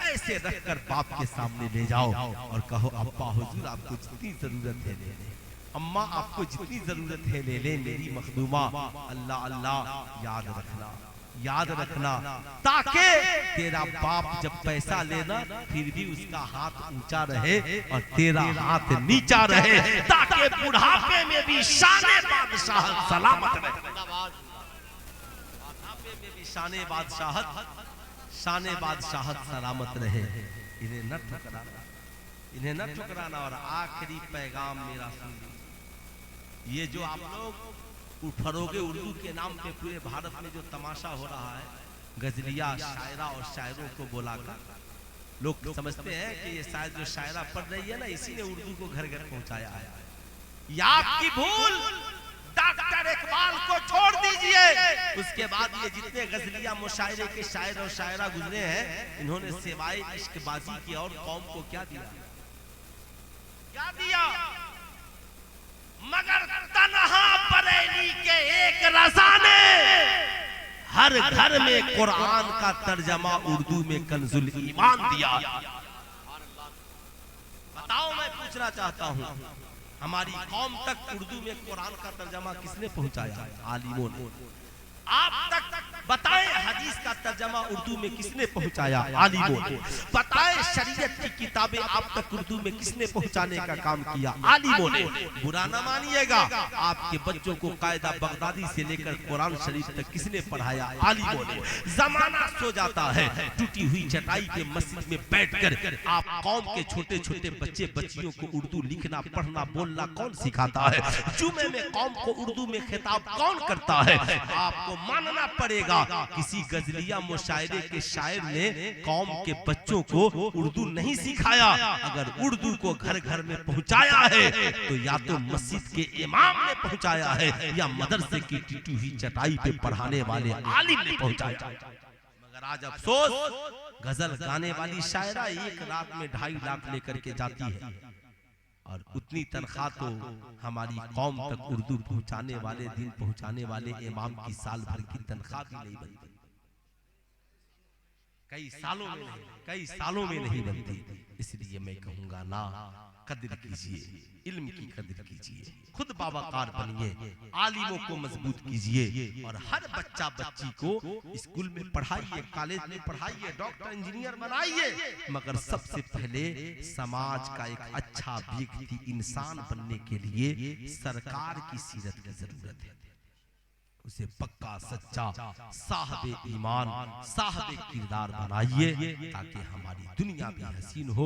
ऐसे रखकर बाप के सामने ले जाओ और कहो अब्बा हुजूर आपको जितनी जरूरत है ले ले, अम्मा आपको जितनी जरूरत है ले ले, मेरी मखदूमा अल्लाह अल्लाह याद रखना, याद रखना, ताकि तेरा बाप जब पैसा लेना फिर भी उसका हाथ ऊंचा रहे और तेरा हाथ नीचा रहे, ताकि बुढ़ापे में भी शाने बादशाह सलामत रहे। बुढ़ापे में भी शाने बादशाहत सलामत रहे। इन्हें न ठुकराना, इन्हें न ठुकराना। और आखिरी पैगाम मेरा सुन लीजिए, ये जो आप लोग फरोगे उर्दू के नाम पे पूरे भारत में जो तमाशा हो रहा है, गजलिया शायरा और शायरों को बुलाकर लोग समझते हैं कि ये शायद जो शायरा पढ़ रही है ना इसी ने उर्दू को घर घर पहुंचाया है। ये आपकी भूल। डॉक्टर इकबाल को छोड़ दीजिए, उसके बाद ये जितने गजलिया मुशायरे के शायर और शायरा गुजरे हैं, इन्होंने सिवाय इश्कबाजी की और कौम को क्या दिया? क्या दिया? मगर तन्हा बरेली के एक रज़ा ने हर घर में कुरान का तर्जमा उर्दू में कंजुल ईमान दिया। बताओ, मैं पूछना चाहता हूँ, हमारी कौम तक उर्दू में कुरान का तर्जमा किसने पहुंचाया? आलिमों ने। आप तक बताएं हदीस का तर्जमा उर्दू में किसने पहुंचाया? आलिमों ने। बताएं शरीयत की किताबें आप तक उर्दू में किसने पहुंचाने का काम किया? आलिमों ने। बुरा ना मानिएगा, आपके बच्चों को कायदा बगदादी से लेकर कुरान शरीफ तक किसने पढ़ाया? आलिमों ने। जमाना सो जाता है, टूटी हुई चटाई के मस्जिद में बैठकर आप कौम के छोटे छोटे बच्चे बच्चियों को उर्दू लिखना पढ़ना बोलना कौन सिखाता है? जुमे में कौम को उर्दू में खिताब कौन करता है? आपको मानना पड़ेगा किसी गजलिया मुशायरे के शायर ने कौम के बच्चों को उर्दू नहीं सिखाया। अगर उर्दू को घर घर में पहुंचाया है तो या तो मस्जिद के इमाम ने पहुंचाया है या मदरसे की टूटी हुई चटाई पे पढ़ाने वाले आलिम ने पहुंचाया। मगर आज अफसोस, गजल गाने वाली शायरा एक रात में 2.5 लाख लेकर के जाती है और उतनी तनख्वाह तो हमारी कौम तक उर्दू पहुंचाने वाले, दिन पहुंचाने वाले इमाम की साल भर की तनख्वाह भी नहीं बनती। कई सालों में नहीं बनती। इसलिए मैं कहूंगा ना, कदर कीजिए, इल्म की कदर कीजिए, खुद बाबाकार बनिए, आलिमों को मजबूत कीजिए और हर बच्चा बच्ची को स्कूल में पढ़ाइए, कॉलेज में पढ़ाइए, डॉक्टर इंजीनियर बनाइए, मगर सबसे पहले समाज का एक अच्छा व्यक्ति इंसान बनने के लिए सरकार की सीरत की जरूरत है। उसे पक्का सच्चा साहब ईमान, साहब किरदार बनाइए, ताकि हमारी दुनिया भी हसीन हो,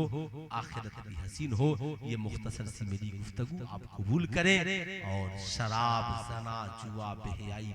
आखिरत भी हसीन हो। ये मुख्तसर सी मेरी गुफ्तगू आप कबूल करें और शराब, ज़ना, जुआ, बेहयाई